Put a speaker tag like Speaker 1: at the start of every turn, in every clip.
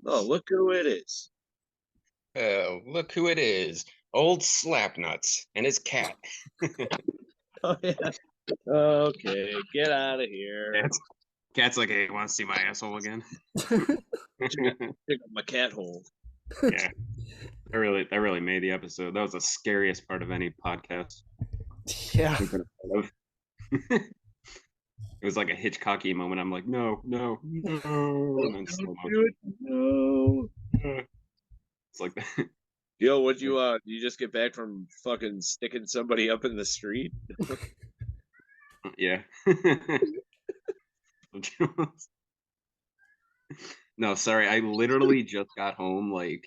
Speaker 1: Oh, look who it is.
Speaker 2: Oh, look who it is. Old Slapnuts and his cat.
Speaker 1: Oh yeah. Okay, get out of here.
Speaker 2: Cat's like, hey, want to see my asshole again?
Speaker 1: Pick up my cat hole.
Speaker 2: Yeah, that really made the episode. That was the scariest part of any podcast
Speaker 3: Yeah.
Speaker 2: I've been a part of. It was like a Hitchcocky moment. I'm like, no, no, no, and then slow
Speaker 1: Don't do
Speaker 2: motion.
Speaker 1: it. No.
Speaker 2: It's like that.
Speaker 1: Yo, what you just get back from fucking sticking somebody up in the street?
Speaker 2: Yeah. No, sorry. I literally just got home. Like,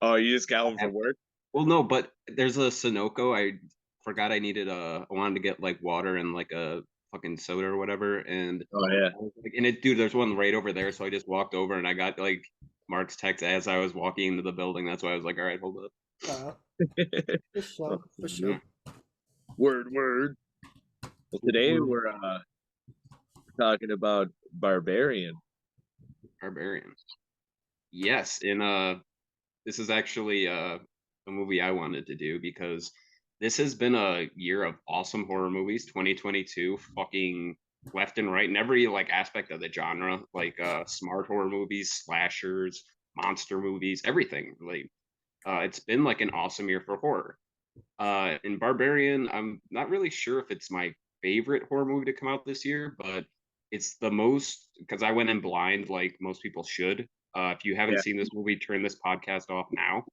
Speaker 1: Oh, you just got
Speaker 2: I
Speaker 1: home
Speaker 2: have,
Speaker 1: from work?
Speaker 2: well, no, but there's a Sunoco. I forgot I needed I wanted to get like water and like a fucking soda or whatever. And
Speaker 1: Oh yeah.
Speaker 2: I was like, and it, dude, there's one right over there. So I just walked over and I got like Mark's text as I was walking into the building. That's why I was like, all right, hold up.
Speaker 3: Uh, for sure. For
Speaker 2: Yeah.
Speaker 3: sure.
Speaker 1: Word. Well, today we're talking about Barbarian.
Speaker 2: Barbarian. Yes, and this is actually a movie I wanted to do because this has been a year of awesome horror movies. 2022, fucking left and right in every like aspect of the genre, like smart horror movies, slashers, monster movies, everything. Like it's been like an awesome year for horror. In Barbarian, I'm not really sure if it's my favorite horror movie to come out this year, but it's the most because I went in blind, like most people should. If you haven't
Speaker 1: Yeah.
Speaker 2: seen this movie, turn this podcast off now.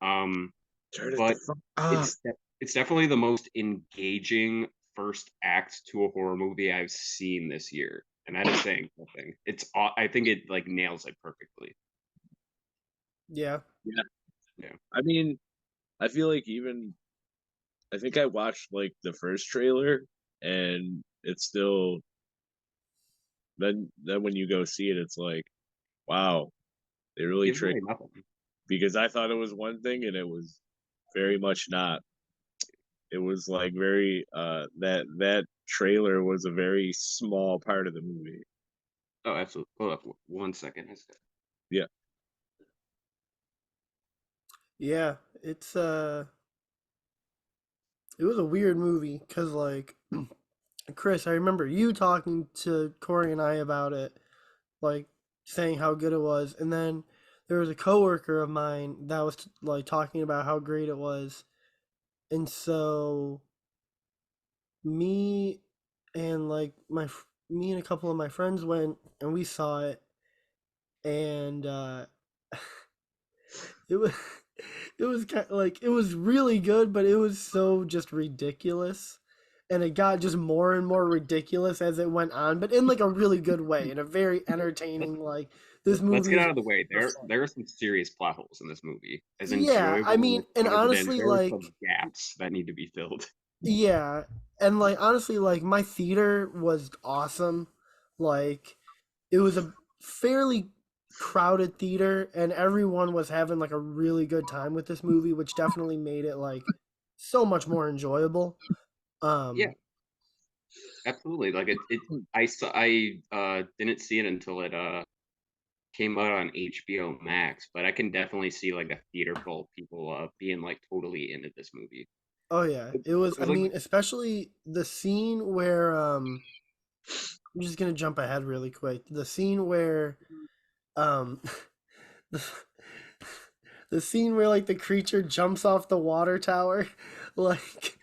Speaker 2: Um,
Speaker 1: Turn it the
Speaker 2: but
Speaker 1: fuck off.
Speaker 2: it's definitely the most engaging first act to a horror movie I've seen this year, and that is saying something. I think it like nails it perfectly.
Speaker 3: Yeah.
Speaker 1: Yeah.
Speaker 2: Yeah.
Speaker 1: I mean, I feel like I think I watched like the first trailer and it's still then when you go see it, it's like, wow, they really
Speaker 2: Gives away
Speaker 1: tricked
Speaker 2: nothing.
Speaker 1: because I thought it was one thing and it was very much not. It was like very that trailer was a very small part of the movie.
Speaker 2: Oh, absolutely. Hold up 1 second.
Speaker 1: Yeah.
Speaker 3: Yeah. It was a weird movie because like Chris, I remember you talking to Corey and I about it, like saying how good it was, and then there was a coworker of mine that was like talking about how great it was, and so me and like me and a couple of my friends went and we saw it, and it was it was kind of like it was really good, but it was so just ridiculous. And it got just more and more ridiculous as it went on, but in like a really good way, in a very entertaining like this
Speaker 2: Let's
Speaker 3: movie
Speaker 2: get
Speaker 3: is
Speaker 2: out of the way.
Speaker 3: so
Speaker 2: There are some serious plot holes in this movie. As
Speaker 3: yeah, I mean,
Speaker 2: enjoyable
Speaker 3: and
Speaker 2: as it is,
Speaker 3: honestly,
Speaker 2: there are
Speaker 3: like,
Speaker 2: some gaps that need to be filled.
Speaker 3: yeah, and like honestly, like my theater was awesome. Like, it was a fairly crowded theater, and everyone was having like a really good time with this movie, which definitely made it like so much more enjoyable.
Speaker 2: Yeah,
Speaker 3: Um,
Speaker 2: absolutely. Like I didn't see it until it came out on HBO Max, but I can definitely see like a theater full of people being like totally into this movie.
Speaker 3: oh yeah,
Speaker 2: It
Speaker 3: it was. I
Speaker 2: was like
Speaker 3: mean, especially the scene where I'm just gonna jump ahead really quick. The scene where um the, the scene where like the creature jumps off the water tower, like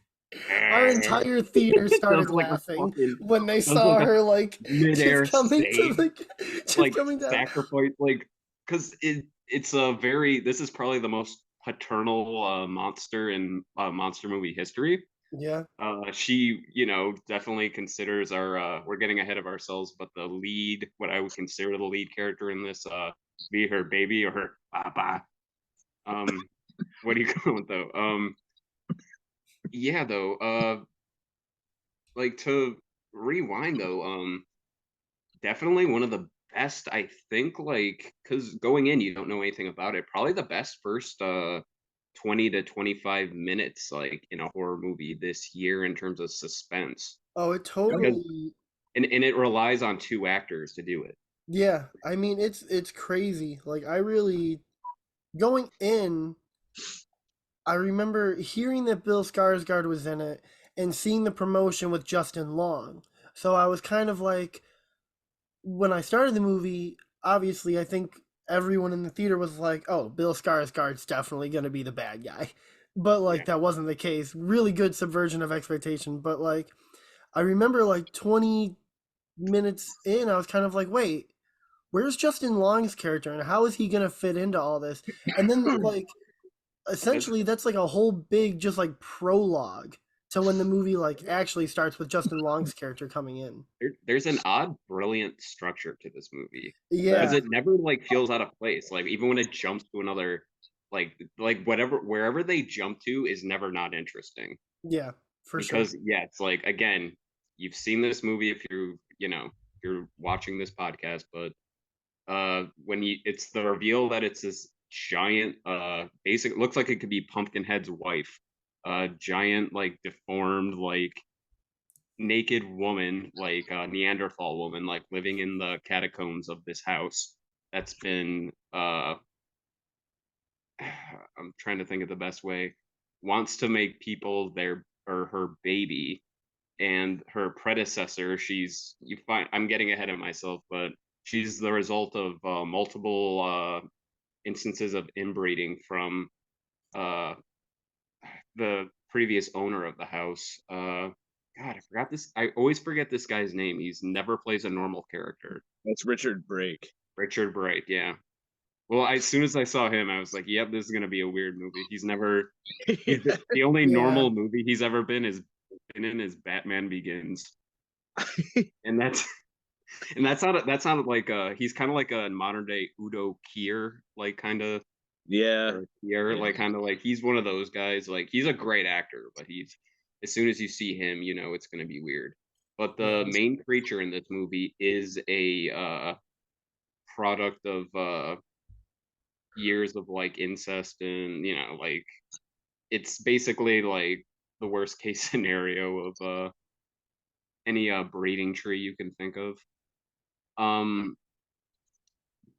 Speaker 3: our entire theater
Speaker 2: does
Speaker 3: started
Speaker 2: like a
Speaker 3: laughing
Speaker 2: fucking
Speaker 3: when they
Speaker 2: does
Speaker 3: saw
Speaker 2: like a
Speaker 3: her like just
Speaker 2: midair
Speaker 3: coming to
Speaker 2: save,
Speaker 3: the just
Speaker 2: like
Speaker 3: coming down.
Speaker 2: sacrifice, like because it's a very this is probably the most paternal monster in monster movie history.
Speaker 3: Yeah.
Speaker 2: She, definitely considers our we're getting ahead of ourselves, but the lead, what I would consider the lead character in this, be her baby or her papa. Um, what do you call it though? Yeah, though, like to rewind though, definitely one of the best, I think, like, because going in, you don't know anything about it. Probably the best first 20 to 25 minutes, like in a horror movie this year in terms of suspense.
Speaker 3: Oh, it
Speaker 2: Because
Speaker 3: totally.
Speaker 2: and it relies on two actors to do it.
Speaker 3: Yeah, I mean it's crazy. Like I really going in, I remember hearing that Bill Skarsgård was in it and seeing the promotion with Justin Long. So I was kind of like, when I started the movie, obviously I think everyone in the theater was like, "Oh, Bill Skarsgård's definitely going to be the bad guy." But
Speaker 2: Yeah.
Speaker 3: like that wasn't the case. Really good subversion of expectation, but like I remember like 20 minutes in, I was kind of like, "Wait, where's Justin Long's character and how is he going to fit into all this?" And then like
Speaker 2: That's
Speaker 3: essentially that's like a whole big just like prologue to when the movie like actually starts with Justin Long's character coming in.
Speaker 2: there's an odd, brilliant structure to this movie because
Speaker 3: Yeah,
Speaker 2: it never like feels out of place. Like even when it jumps to another, like whatever wherever they jump to is never not interesting.
Speaker 3: yeah, for sure.
Speaker 2: Because yeah, it's like again, you've seen this movie if if you're watching this podcast, but when you it's the reveal that it's this giant basic looks like it could be Pumpkinhead's wife, giant like deformed like naked woman, like a Neanderthal woman, like living in the catacombs of this house that's been I'm trying to think of the best way, wants to make people their or her baby, and her predecessor, she's you find I'm getting ahead of myself, but she's the result of multiple instances of inbreeding from uh the previous owner of the house. God, I forgot this. I always forget this guy's name. He's never plays a normal character.
Speaker 1: That's Richard Brake.
Speaker 2: Richard Bright, yeah. Well, as soon as I saw him, I was like, "Yep, this is gonna be a weird movie." He's never. He's the only
Speaker 3: Yeah,
Speaker 2: normal movie he's ever been in is Batman Begins, and that's not like he's kind of like a modern day Udo Kier, like kind of
Speaker 1: Yeah,
Speaker 2: or Kier,
Speaker 1: yeah.
Speaker 2: like kind of like he's one of those guys. Like he's a great actor, but he's as soon as you see him, you know it's gonna be weird. But the
Speaker 3: yeah,
Speaker 2: main creature in this movie is a product of years of like incest and like it's basically like the worst case scenario of any breeding tree you can think of. Um,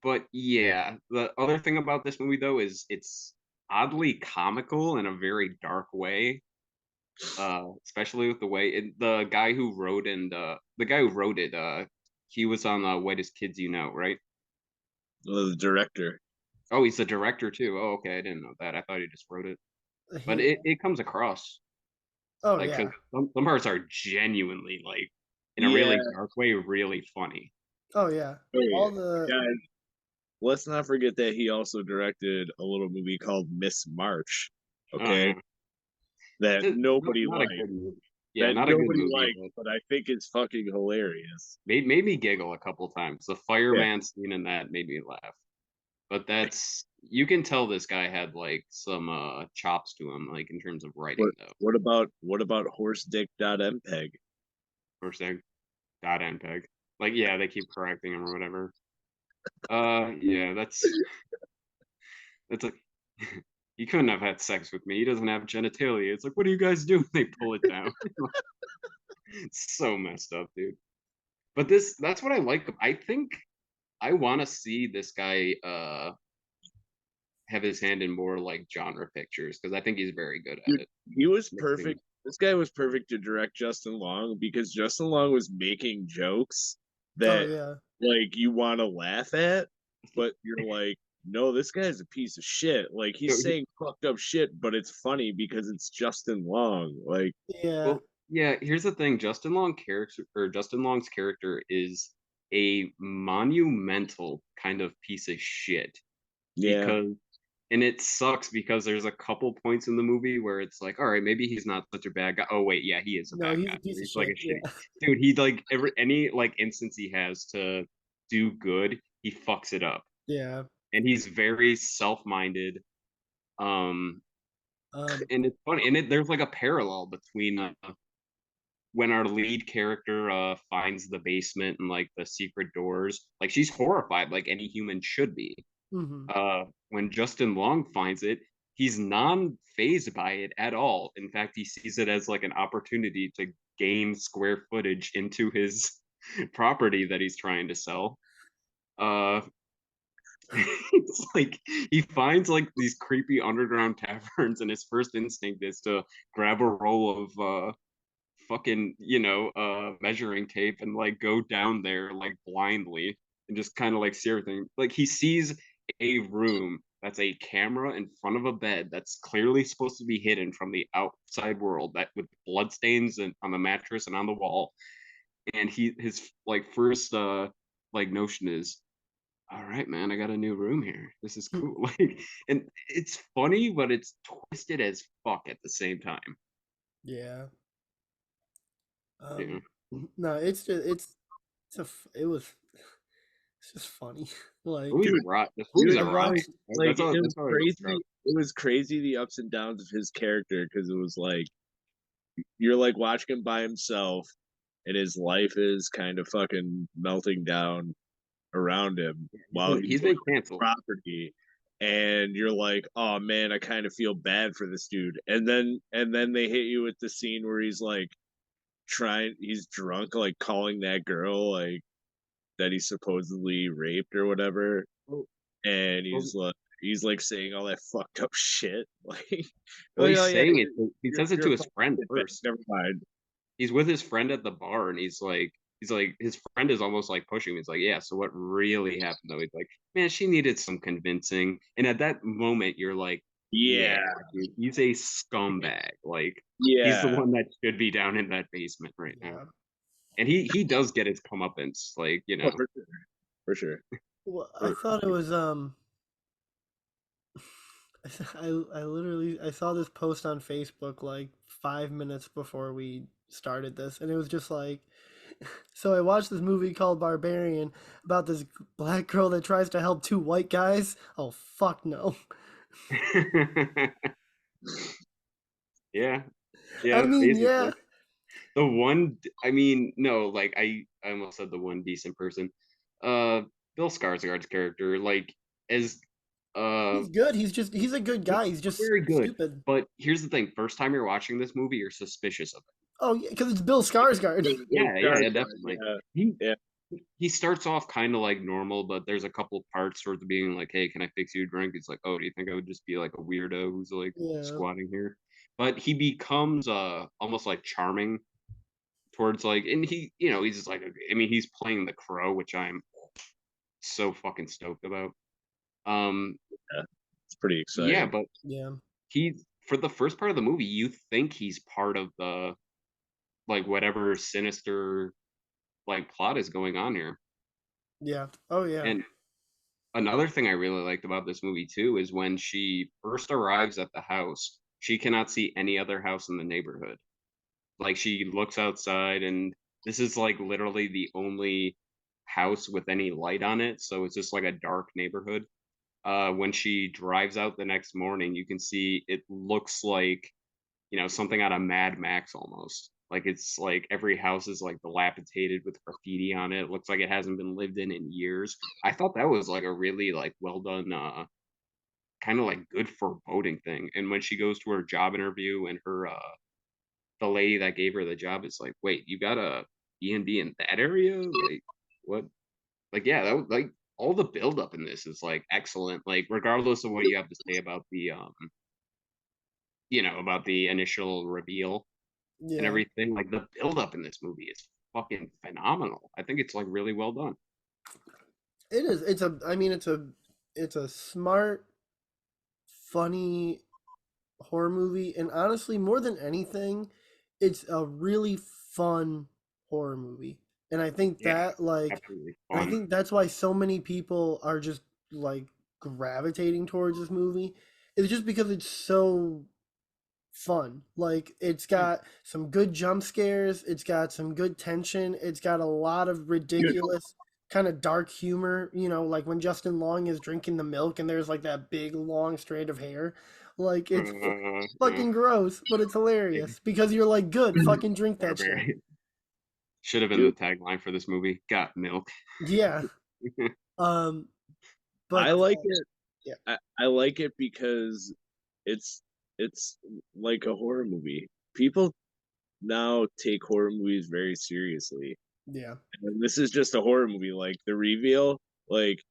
Speaker 2: but yeah, the other thing about this movie though is it's oddly comical in a very dark way. Especially with the way the guy who wrote and the guy who wrote it, he was on Whitest Kids You Know, right?
Speaker 1: The director.
Speaker 2: Oh, he's the director too. Oh, okay, I didn't know that. I thought he just wrote it. But
Speaker 3: he,
Speaker 2: it comes across
Speaker 3: oh
Speaker 2: like because
Speaker 3: yeah,
Speaker 2: some parts are genuinely like in a
Speaker 1: Yeah.
Speaker 2: really dark way, really funny.
Speaker 3: oh yeah,
Speaker 1: Oh yeah.
Speaker 3: all the
Speaker 1: Guys, let's not forget that he also directed a little movie called Miss March.
Speaker 2: Oh
Speaker 1: Okay,
Speaker 2: yeah,
Speaker 1: that nobody
Speaker 2: not a
Speaker 1: liked.
Speaker 2: good movie. Yeah,
Speaker 1: That
Speaker 2: not a good
Speaker 1: nobody
Speaker 2: movie,
Speaker 1: liked,
Speaker 2: but
Speaker 1: but I think it's fucking hilarious.
Speaker 2: made me giggle a couple times. The
Speaker 1: Yeah.
Speaker 2: fireman scene in that made me laugh. But that's you can tell this guy had like some chops to him, like in terms of writing
Speaker 1: What
Speaker 2: though.
Speaker 1: what about horse dick dot mpeg?
Speaker 2: First egg, dot and peg. Like yeah, they keep correcting him or whatever. Yeah, that's like he couldn't have had sex with me. He doesn't have genitalia. It's like, what do you guys do? They pull it down. It's so messed up, dude. But that's what I like. I think I want to see this guy have his hand in more like genre pictures because I think he's very good at
Speaker 1: Dude,
Speaker 2: it.
Speaker 1: he was
Speaker 2: Mixing.
Speaker 1: perfect. This guy was perfect to direct Justin Long because Justin Long was making jokes
Speaker 3: oh
Speaker 1: that
Speaker 3: yeah,
Speaker 1: like you want to laugh at, but you're like, no, this guy's a piece of shit. Like
Speaker 2: So
Speaker 1: he's saying fucked up shit, but it's funny because it's Justin Long. Like,
Speaker 3: yeah,
Speaker 2: well, yeah. Here's the thing: Justin Long's character is a monumental kind of piece of shit
Speaker 1: yeah,
Speaker 2: because and it sucks because there's a couple points in the movie where it's like, all right, maybe he's not such a bad guy. Oh wait, yeah, he is a
Speaker 3: no,
Speaker 2: bad
Speaker 3: he's
Speaker 2: guy.
Speaker 3: a piece of
Speaker 2: He's like a
Speaker 3: shit.
Speaker 2: shitty
Speaker 3: Yeah,
Speaker 2: dude. He like any like instance he has to do good, he fucks it up,
Speaker 3: yeah.
Speaker 2: and he's very self-minded. Um,
Speaker 3: Um,
Speaker 2: and it's funny, and there's like a parallel between when our lead character finds the basement and like the secret doors. Like she's horrified, like any human should be.
Speaker 3: hmm
Speaker 2: When Justin Long finds it, he's non-phased by it at all. In fact, he sees it as like an opportunity to gain square footage into his property that he's trying to sell. Uh, it's like he finds like these creepy underground taverns, and his first instinct is to grab a roll of fucking measuring tape and like go down there like blindly and just kind of like see everything. Like he sees a room that's a camera in front of a bed that's clearly supposed to be hidden from the outside world, that with bloodstains and on the mattress and on the wall. And his like first like notion is, all right, man, I got a new room here. This is cool. Like, and it's funny, but it's twisted as fuck at the same time.
Speaker 3: Yeah.
Speaker 2: Yeah.
Speaker 3: No, it's just it was it's just funny. Like
Speaker 2: Movie's
Speaker 1: Dude,
Speaker 2: right. This
Speaker 1: Dude,
Speaker 2: movie's a
Speaker 3: The
Speaker 2: ride.
Speaker 3: Rock's
Speaker 1: like
Speaker 2: That's all.
Speaker 1: it was
Speaker 2: That's all it is, bro.
Speaker 1: crazy. It was crazy the ups and downs of his character because it was like you're like watching him by himself, and his life is kind of fucking melting down around him while he's
Speaker 2: He's
Speaker 1: like
Speaker 2: been canceled.
Speaker 1: property, and you're like, oh man, I kind of feel bad for this dude. And then they hit you with the scene where he's like he's drunk, like calling that girl like that he supposedly raped or whatever,
Speaker 2: Well,
Speaker 1: and
Speaker 2: well,
Speaker 1: he's like saying all that fucked up shit.
Speaker 2: well,
Speaker 1: Like
Speaker 2: he's
Speaker 1: oh yeah,
Speaker 2: saying it. He
Speaker 1: you're
Speaker 2: says it
Speaker 1: you're
Speaker 2: to
Speaker 1: a
Speaker 2: his
Speaker 1: fucking
Speaker 2: friend
Speaker 1: shit bag.
Speaker 2: first.
Speaker 1: Never mind.
Speaker 2: He's with his friend at the bar, and he's like, his friend is almost like pushing him. He's like, yeah. So what really happened though? He's like, man, she needed some convincing. And at that moment, you're like,
Speaker 1: Yeah,
Speaker 2: yeah, dude, he's a scumbag. Like, he's the
Speaker 1: yeah,
Speaker 2: one that should be down in that basement right now.
Speaker 3: yeah.
Speaker 2: And he does get his comeuppance, like
Speaker 1: oh, for sure.
Speaker 3: Well, I
Speaker 1: For
Speaker 3: thought it was I literally I saw this post on Facebook like 5 minutes before we started this, and it was just like, so I watched this movie called Barbarian about this black girl that tries to help two white guys. Oh fuck no!
Speaker 2: Yeah,
Speaker 3: I
Speaker 2: yeah,
Speaker 3: mean, yeah,
Speaker 2: basically. The one, I mean, no, like I almost said the one decent person. Uh, Bill Skarsgård's character, like, as uh,
Speaker 3: he's good. He's a good
Speaker 2: he's
Speaker 3: guy. He's just
Speaker 2: very good.
Speaker 3: stupid.
Speaker 2: But here's the thing: first time you're watching this movie, you're suspicious of
Speaker 3: Oh yeah, because it's Bill Skarsgård.
Speaker 2: it. Yeah, yeah, yeah, definitely.
Speaker 1: Yeah,
Speaker 2: He
Speaker 1: yeah.
Speaker 2: he starts off kind of like normal, but there's a couple parts towards the beginning, like, "Hey, can I fix you a drink?" It's like, "Oh, do you think I would just be like a weirdo who's like
Speaker 3: Yeah,
Speaker 2: squatting here?" But he becomes almost like charming towards like, and he's just like, I mean, he's playing the crow, which I'm so fucking stoked about. Um,
Speaker 1: Yeah. It's pretty
Speaker 2: yeah,
Speaker 1: exciting.
Speaker 2: but
Speaker 3: yeah,
Speaker 2: he for the first part of the movie, you think he's part of the like whatever sinister like plot is going on here.
Speaker 3: yeah. Oh yeah,
Speaker 2: And another thing I really liked about this movie too is when she first arrives at the house, she cannot see any other house in the neighborhood. Like she looks outside, and this is like literally the only house with any light on it, so it's just like a dark neighborhood. When she drives out the next morning, you can see it looks like, something out of Mad Max almost. Like it's like every house is like dilapidated with graffiti on it. It looks like it hasn't been lived in years. I thought that was like a really like well done kind of like good foreboding thing. And when she goes to her job interview, and her the lady that gave her the job is like, "Wait, you got a B&B in that area?" Like, what? Like, yeah, that was like all the buildup in this is like excellent. Like, regardless of what you have to say about about the initial reveal and
Speaker 3: yeah.
Speaker 2: everything, like the buildup in this movie is fucking phenomenal. I think it's like really well done.
Speaker 3: It is. It's a. I mean, it's a smart, funny horror movie, and honestly, more than anything, it's a really fun horror movie. And I think
Speaker 2: Yeah,
Speaker 3: that like,
Speaker 2: absolutely
Speaker 3: and I
Speaker 2: fun.
Speaker 3: think that's why so many people are just like gravitating towards this movie. It's just because it's so fun. Like it's
Speaker 2: Yeah.
Speaker 3: got some good jump scares, it's got some good tension, it's got a lot of
Speaker 1: Dude,
Speaker 3: ridiculous kind of dark humor, like when Justin Long is drinking the milk and there's like that big long strand of hair. Like it's
Speaker 2: Uh,
Speaker 3: fucking gross, but it's
Speaker 2: yeah.
Speaker 3: hilarious because you're like, good, fucking drink that shit.
Speaker 2: Barbarian should have been the
Speaker 1: dude,
Speaker 2: tagline for this movie. Got milk.
Speaker 3: Yeah. Um
Speaker 1: I
Speaker 3: but
Speaker 1: like it.
Speaker 3: yeah.
Speaker 1: I like it because it's it's like a horror movie. People now take horror movies very seriously.
Speaker 3: Yeah.
Speaker 1: And this is just a horror movie. Like the reveal, like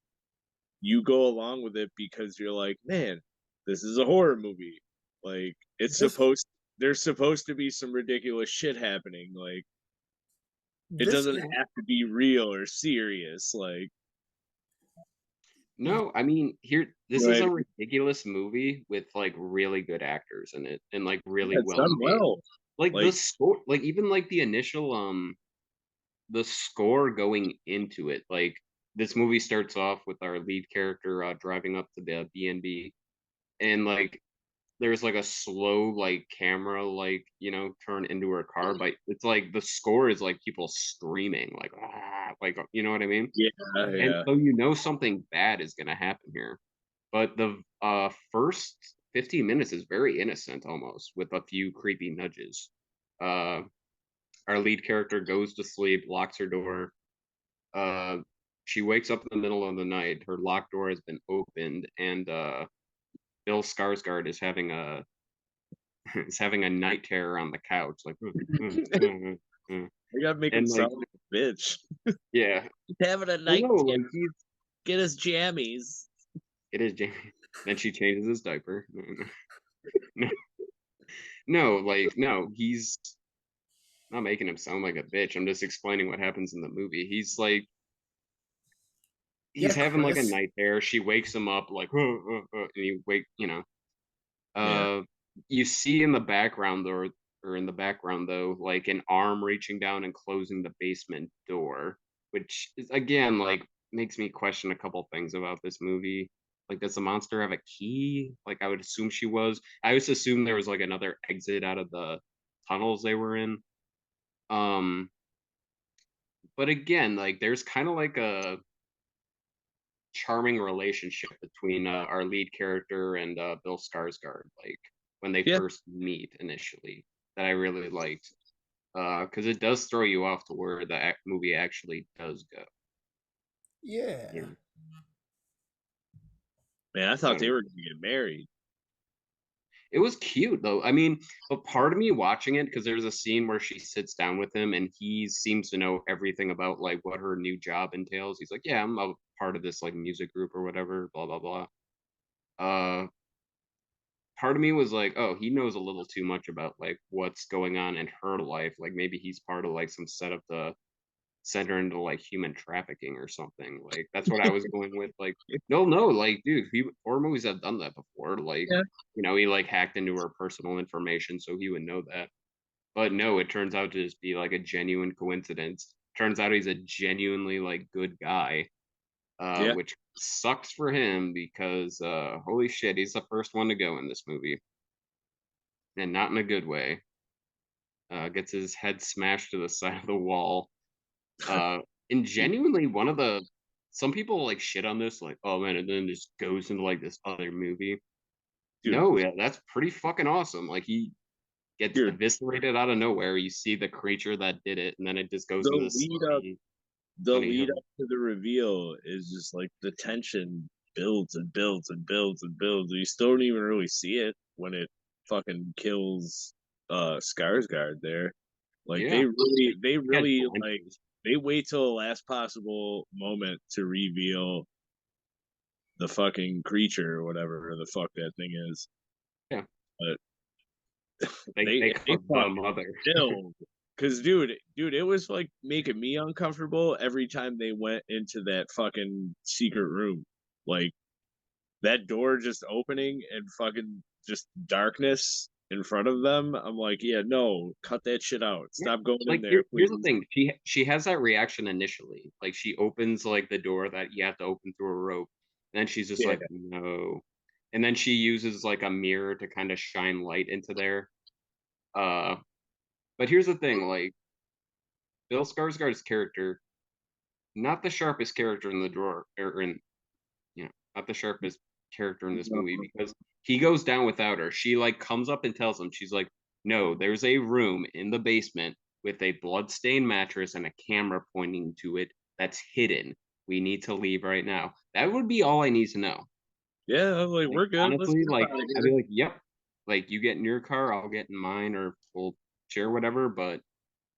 Speaker 1: you go along with it because you're like, man, this is a horror movie. Like it's
Speaker 3: This
Speaker 1: supposed there's supposed to be some ridiculous shit happening. Like it
Speaker 3: this
Speaker 1: doesn't have to be real or serious. Like
Speaker 2: No, I mean, this is
Speaker 1: right,
Speaker 2: a ridiculous movie with like really good actors in it and like
Speaker 1: yeah,
Speaker 2: really
Speaker 1: it's
Speaker 2: well
Speaker 1: done
Speaker 2: made.
Speaker 1: well.
Speaker 2: Like the
Speaker 1: Like
Speaker 2: score, like even like the initial the score going into it, like this movie starts off with our lead character driving up to the B&B, and like there's like a slow like camera like turn into her car, but it's like the score is like people screaming like like you know what I mean?
Speaker 1: yeah,
Speaker 2: And
Speaker 1: yeah,
Speaker 2: so something bad is gonna happen here. But the first 15 minutes is very innocent almost with a few creepy nudges. Uh our lead character goes to sleep, locks her door. Uh she wakes up in the middle of the night. Her locked door has been opened, and Bill Skarsgård is having a night terror on the couch, like
Speaker 1: I gotta make him
Speaker 2: and like
Speaker 1: sound like a bitch.
Speaker 2: yeah.
Speaker 1: He's having a
Speaker 2: Well,
Speaker 1: night
Speaker 2: no,
Speaker 1: terror.
Speaker 2: like he's
Speaker 1: Get his jammies.
Speaker 2: it is Jamie. Then she changes his diaper. No, no, like no, he's not making him sound like a bitch. I'm just explaining what happens in the movie.
Speaker 3: yeah,
Speaker 2: He's having like a
Speaker 3: Chris.
Speaker 2: night terror. She wakes him up like, and he
Speaker 1: Yeah,
Speaker 2: Uh, you see in the background, or in the background though, like an arm reaching down and closing the basement door, which is again like makes me question a couple things about this movie. Like, does the monster have a key? Like, I would assume she was. I always assumed there was like another exit out of the tunnels they were in. Um, but again, like there's kind of like a charming relationship between our lead character and Bill Skarsgård, like when they
Speaker 1: yeah,
Speaker 2: first meet initially, that I really liked, because it does throw you off to where the movie actually does go.
Speaker 3: Yeah.
Speaker 2: Yeah.
Speaker 1: man. I thought
Speaker 2: But
Speaker 1: they were gonna get married.
Speaker 2: it was cute though. I mean, but part of me watching it, because there's a scene where she sits down with him and he seems to know everything about like what her new job entails. He's like, yeah, I'm a part of this like music group or whatever, blah blah blah. Uh, Part of me was like, oh, he knows a little too much about like what's going on in her life. Like maybe he's part of like some setup to send her into like human trafficking or something. Like that's what I was going with. Like, no, like, dude, horror movies have done that before. Like,
Speaker 1: Yeah,
Speaker 2: he like hacked into her personal information, so he would know that. But no, it turns out to just be like a genuine coincidence. Turns out he's a genuinely like good guy,
Speaker 1: yeah,
Speaker 2: which sucks for him because holy shit, he's the first one to go in this movie, and not in a good way. Gets his head smashed to the side of the wall. Uh, and genuinely, one of the some people like shit on this, like, oh man, and then just goes into like this other movie.
Speaker 1: dude,
Speaker 2: No, yeah, that's pretty fucking awesome. Like he gets
Speaker 1: dude.
Speaker 2: eviscerated out of nowhere. You see the creature that did it, and then it just goes into
Speaker 1: The
Speaker 2: this
Speaker 1: lead up,
Speaker 2: sunny,
Speaker 1: the
Speaker 2: sunny
Speaker 1: lead
Speaker 2: hill.
Speaker 1: up to the reveal is just like the tension builds and builds and builds and builds. You still don't even really see it when it fucking kills Skarsgård there. Like
Speaker 2: Yeah,
Speaker 1: they
Speaker 2: yeah,
Speaker 1: really like
Speaker 2: glimpses.
Speaker 1: they wait till the last possible moment to reveal the fucking creature or whatever the fuck that thing is.
Speaker 2: Yeah,
Speaker 1: But
Speaker 2: they
Speaker 1: they
Speaker 2: call the
Speaker 1: fucking
Speaker 2: mother.
Speaker 1: killed. Cause dude, it was like making me uncomfortable every time they went into that fucking secret room. Like that door just opening and fucking just darkness in front of them. I'm like, yeah, no, cut that shit out.
Speaker 2: Yeah,
Speaker 1: Stop going in
Speaker 2: like
Speaker 1: there,
Speaker 2: here's the
Speaker 1: please.
Speaker 2: thing. She has that reaction initially. Like she opens like the door that you have to open through a rope. And then she's just
Speaker 1: Yeah,
Speaker 2: like, no. And then she uses like a mirror to kind of shine light into there. Uh but here's the thing, like Bill Skarsgård's character, not the sharpest character in the drawer or in not the sharpest character in this movie because he goes down without her. She like comes up and tells him, she's like, no, there's a room in the basement with a bloodstained mattress and a camera pointing to it that's hidden. We need to leave right now. That would be all I need to know.
Speaker 1: yeah. I was like,
Speaker 2: Like
Speaker 1: we're good. Let's
Speaker 2: honestly,
Speaker 1: get
Speaker 2: like
Speaker 1: out of
Speaker 2: I'd be
Speaker 1: here.
Speaker 2: like, yep. Like you get in your car, I'll get in mine, or we'll share whatever. But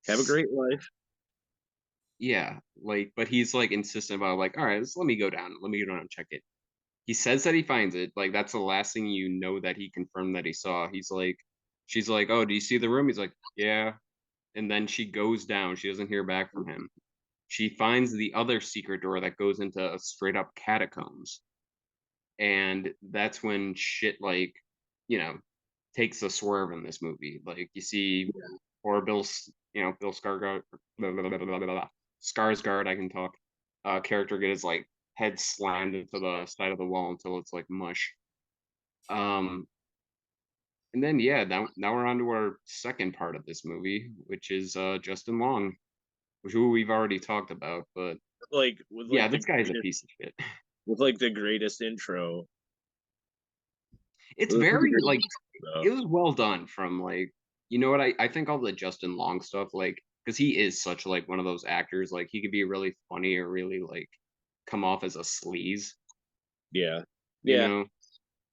Speaker 1: Have a great life.
Speaker 2: yeah, like, but he's like insistent about like, all right, let me go down. Let me go down and check it. He says that he finds it. Like that's the last thing you know that he confirmed that he saw. He's like, she's like, oh, do you see the room? He's like, yeah. And then she goes down. She doesn't hear back from him. She finds the other secret door that goes into a straight up catacombs. And that's when shit like, you know, takes a swerve in this movie. Like you see or Bill Skarsgård, Skarsgård, I can talk. Character get his like head slammed into the side of the wall until it's like mush. Um, and then yeah, now we're on to our second part of this movie, which is Justin Long, who we've already talked about. But
Speaker 1: Like with
Speaker 2: yeah,
Speaker 1: like the
Speaker 2: this guy's a
Speaker 1: greatest,
Speaker 2: piece of shit.
Speaker 1: with like the greatest intro.
Speaker 2: It's
Speaker 1: This is the
Speaker 2: very
Speaker 1: greatest
Speaker 2: like
Speaker 1: intro,
Speaker 2: it was well done from like you know what I think all the Justin Long stuff like because he is such like one of those actors like he could be really funny or really like come off as a sleaze,
Speaker 1: yeah,
Speaker 2: you
Speaker 1: yeah.
Speaker 2: know,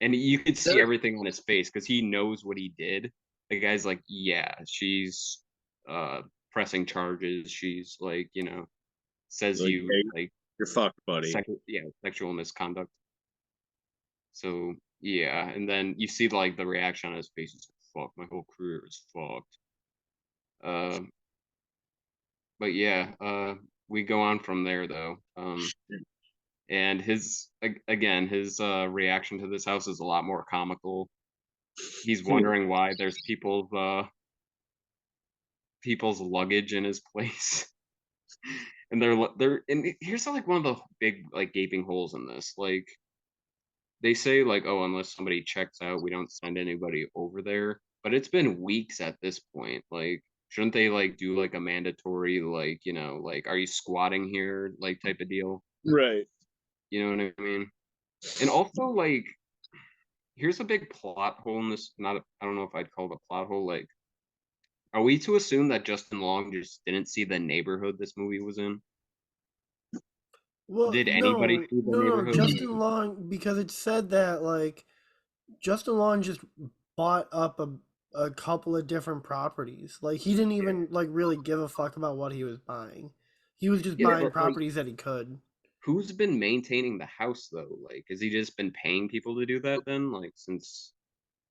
Speaker 2: and you could see
Speaker 1: There-
Speaker 2: everything on his face because he knows what he did. The guy's like, yeah, she's uh pressing charges. She's like, you know, says
Speaker 1: Like,
Speaker 2: you
Speaker 1: hey,
Speaker 2: like
Speaker 1: you're fucked, buddy.
Speaker 2: sexual misconduct. So yeah, and then you see like the reaction on his face. He's like, "Fuck, my whole career is fucked." Uh, but yeah, we go on from there though. And again, his reaction to this house is a lot more comical. He's wondering why there's people's luggage in his place, and they're and here's like one of the big like gaping holes in this. Like they say like, oh, unless somebody checks out, we don't send anybody over there. But it's been weeks at this point. Like, shouldn't they like do like a mandatory like, you know, like are you squatting here like type of deal?
Speaker 1: Right.
Speaker 2: You know what I mean? And also like here's a big plot hole in this. Not I don't know if I'd call it a plot hole. Like, are we to assume that Justin Long just didn't see the neighborhood this movie was in?
Speaker 3: Well,
Speaker 2: Did anybody
Speaker 3: no,
Speaker 2: see the
Speaker 3: no, no.
Speaker 2: neighborhood?
Speaker 3: Justin Long, because it said that like Justin Long just bought up a couple of different properties. Like he didn't even like really give a fuck about what he was buying. He was just
Speaker 2: Yeah,
Speaker 3: buying
Speaker 2: but like
Speaker 3: properties that he could.
Speaker 2: who's been maintaining the house though? Like, has he just been paying people to do that then? Like, since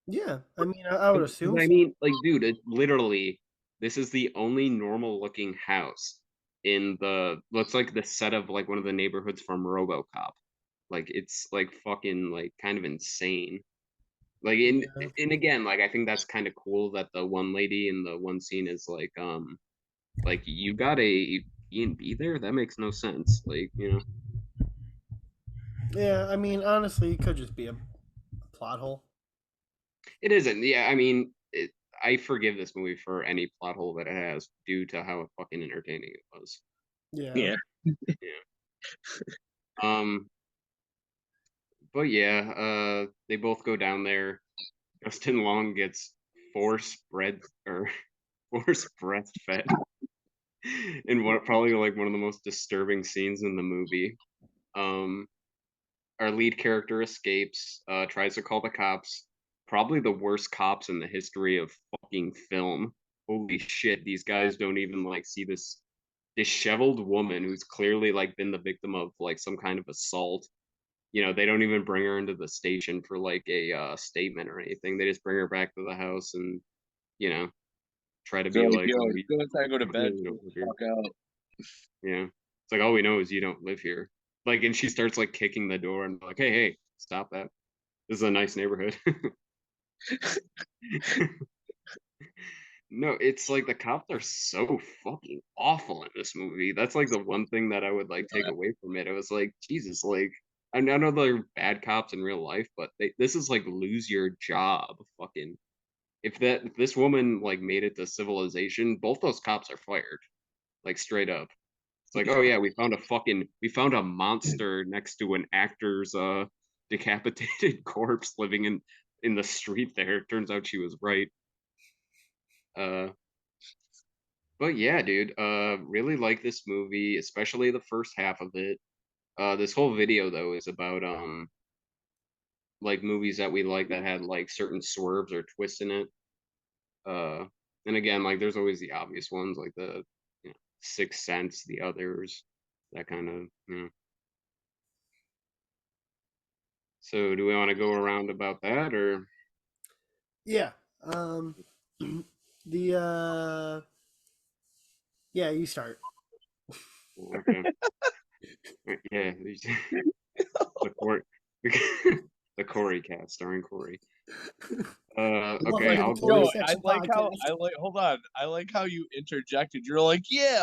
Speaker 3: Yeah, I mean, I would
Speaker 2: 'cause
Speaker 3: assume
Speaker 2: I
Speaker 3: so.
Speaker 2: mean, like, dude, it literally this is the only normal looking house in the looks like the set of like one of the neighborhoods from RoboCop. Like, it's like fucking like kind of insane. Like,
Speaker 3: Yeah,
Speaker 2: and again, like I think that's kind of cool that the one lady in the one scene is like you got a B&B there? That makes no sense. Like, you know.
Speaker 3: yeah. I mean, honestly, it could just be a plot hole.
Speaker 2: It isn't. Yeah, I mean, I forgive this movie for any plot hole that it has due to how fucking entertaining it was.
Speaker 3: Yeah.
Speaker 1: Yeah.
Speaker 2: Yeah. Um, but yeah, they both go down there. Justin Long gets force bred or force breastfed in what probably like one of the most disturbing scenes in the movie. Um, our lead character escapes, tries to call the cops. Probably the worst cops in the history of fucking film. Holy shit, these guys don't even like see this disheveled woman who's clearly like been the victim of like some kind of assault. You know, they don't even bring her into the station for like a statement or anything. They just bring her back to the house and, you know, try to
Speaker 1: So
Speaker 2: be
Speaker 1: like,
Speaker 2: like,
Speaker 1: yo,
Speaker 2: oh,
Speaker 1: go inside, go to
Speaker 2: you
Speaker 1: bed,
Speaker 2: don't
Speaker 1: get the
Speaker 2: live here.
Speaker 1: fuck out.
Speaker 2: Yeah. It's like all we know is you don't live here. Like, and she starts like kicking the door and like, hey, stop that. This is a nice neighborhood. No, it's like the cops are so fucking awful in this movie. That's like the one thing that I would like take away from it. It was like, Jesus, like I know they're bad cops in real life, but this is like lose your job. Fucking if this woman like made it to civilization, both those cops are fired. Like straight up. It's like, oh yeah, we found a monster next to an actor's decapitated corpse living in the street there. Turns out she was right. Uh but yeah, dude, really like this movie, especially the first half of it. This whole video though is about like movies that we like that had like certain swerves or twists in it. Uh and again, like there's always the obvious ones like the you know, Sixth Sense, The Others, that kind of, you know. So do we want to go around about that or
Speaker 3: Yeah. The yeah, you start.
Speaker 2: okay? Yeah, the Corey, the Corey cast starring Corey. Okay,
Speaker 3: Welcome to
Speaker 2: I'll
Speaker 3: the Corey
Speaker 2: go.
Speaker 1: Yo, I
Speaker 3: Section
Speaker 1: like how
Speaker 3: podcast.
Speaker 1: I like. Hold on, I like how you interjected. You're like, yeah,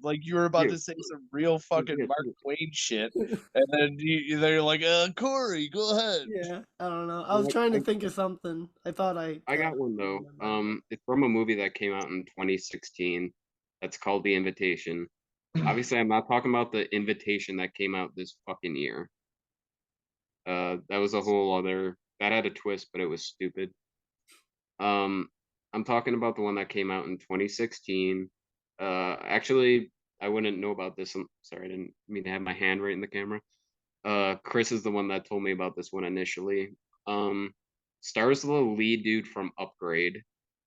Speaker 1: like you were about
Speaker 2: Yeah,
Speaker 1: to say some real fucking
Speaker 2: yeah,
Speaker 1: Mark Twain shit, and then they're like, Corey, go ahead.
Speaker 3: Yeah, I don't know. I was
Speaker 2: yeah.
Speaker 3: trying to think of something. I thought I
Speaker 2: I got one though.
Speaker 3: remembered, but
Speaker 2: It's from a movie that came out in 2016. That's called The Invitation. Obviously, I'm not talking about the Invitation that came out this fucking year. That was a whole other. That had a twist, but it was stupid. Um, I'm talking about the one that came out in 2016. Actually, I wouldn't know about this. I'm sorry, I didn't mean to have my hand right in the camera. Chris is the one that told me about this one initially. Um, Stars the lead dude from Upgrade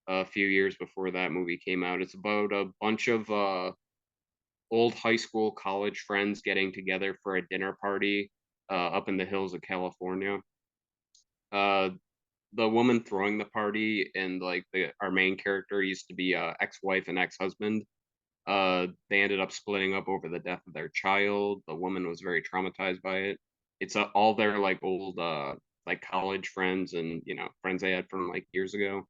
Speaker 2: a few years before that movie came out. It's about a bunch of old high school, college friends getting together for a dinner party up in the hills of California. Uh, the woman throwing the party and like our main character used to be ex-wife and ex-husband. They ended up splitting up over the death of their child. The woman was very traumatized by it. It's all their like old like college friends and friends they had from like years ago.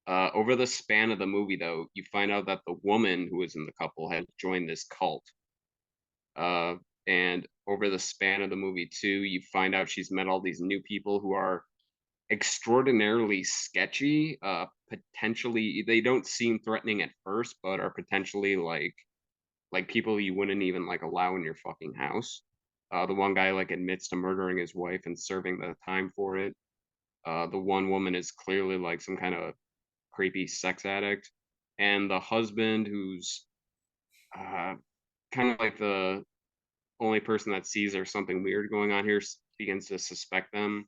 Speaker 2: Over the span of the movie, though, you find out that the woman who was in the couple had joined this cult. Uh, and over the span of the movie, too, you find out she's met all these new people who are extraordinarily sketchy. Potentially, they don't seem threatening at first, but are potentially like people you wouldn't even like allow in your fucking house. The one guy like admits to murdering his wife and serving the time for it. The one woman is clearly like some kind of creepy sex addict, and the husband who's uh, kind of like the only person that sees there's something weird going on here begins to suspect them.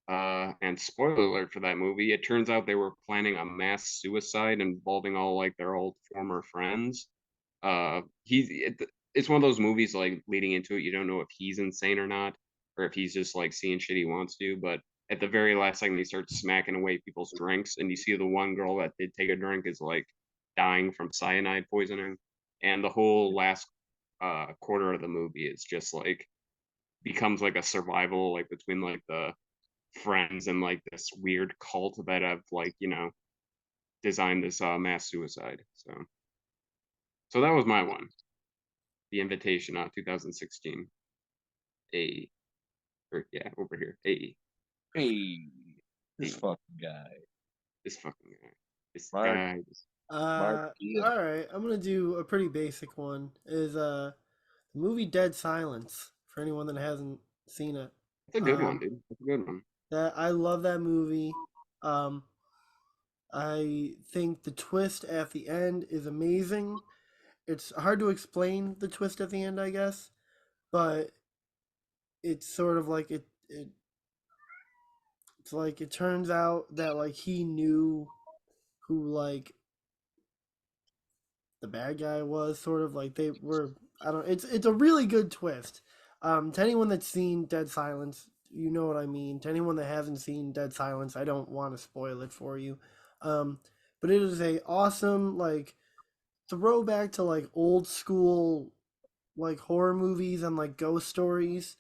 Speaker 2: And spoiler alert for that movie, it turns out they were planning a mass suicide involving all like their old former friends. It's one of those movies like leading into it, you don't know if he's insane or not, or if he's just like seeing shit he wants to. But at the very last second, he starts smacking away people's drinks, and you see the one girl that did take a drink is like dying from cyanide poisoning, and the whole last quarter of the movie is just like becomes like a survival like between like the friends and like this weird cult that have like designed this mass suicide. So that was my one. The Invitation, 2016. A or yeah, over here. A
Speaker 1: Hey, this
Speaker 2: A
Speaker 1: fucking guy,
Speaker 2: this fucking guy. This
Speaker 1: Mark,
Speaker 2: guy.
Speaker 1: Mark.
Speaker 3: all right, I'm gonna do a pretty basic one. Is the movie Dead Silence for anyone that hasn't seen it.
Speaker 2: It's a good one,
Speaker 3: Um,
Speaker 2: dude. It's a good one.
Speaker 3: that I love that movie. Um, I think the twist at the end is amazing. It's hard to explain the twist at the end, I guess, but it's sort of like it's like it turns out that like he knew who like the bad guy was, sort of like they were. I don't. It's a really good twist. To anyone that's seen Dead Silence, you know what I mean. To anyone that hasn't seen Dead Silence, I don't want to spoil it for you. Um, but it is a awesome like throwback to like old school like horror movies and like ghost stories.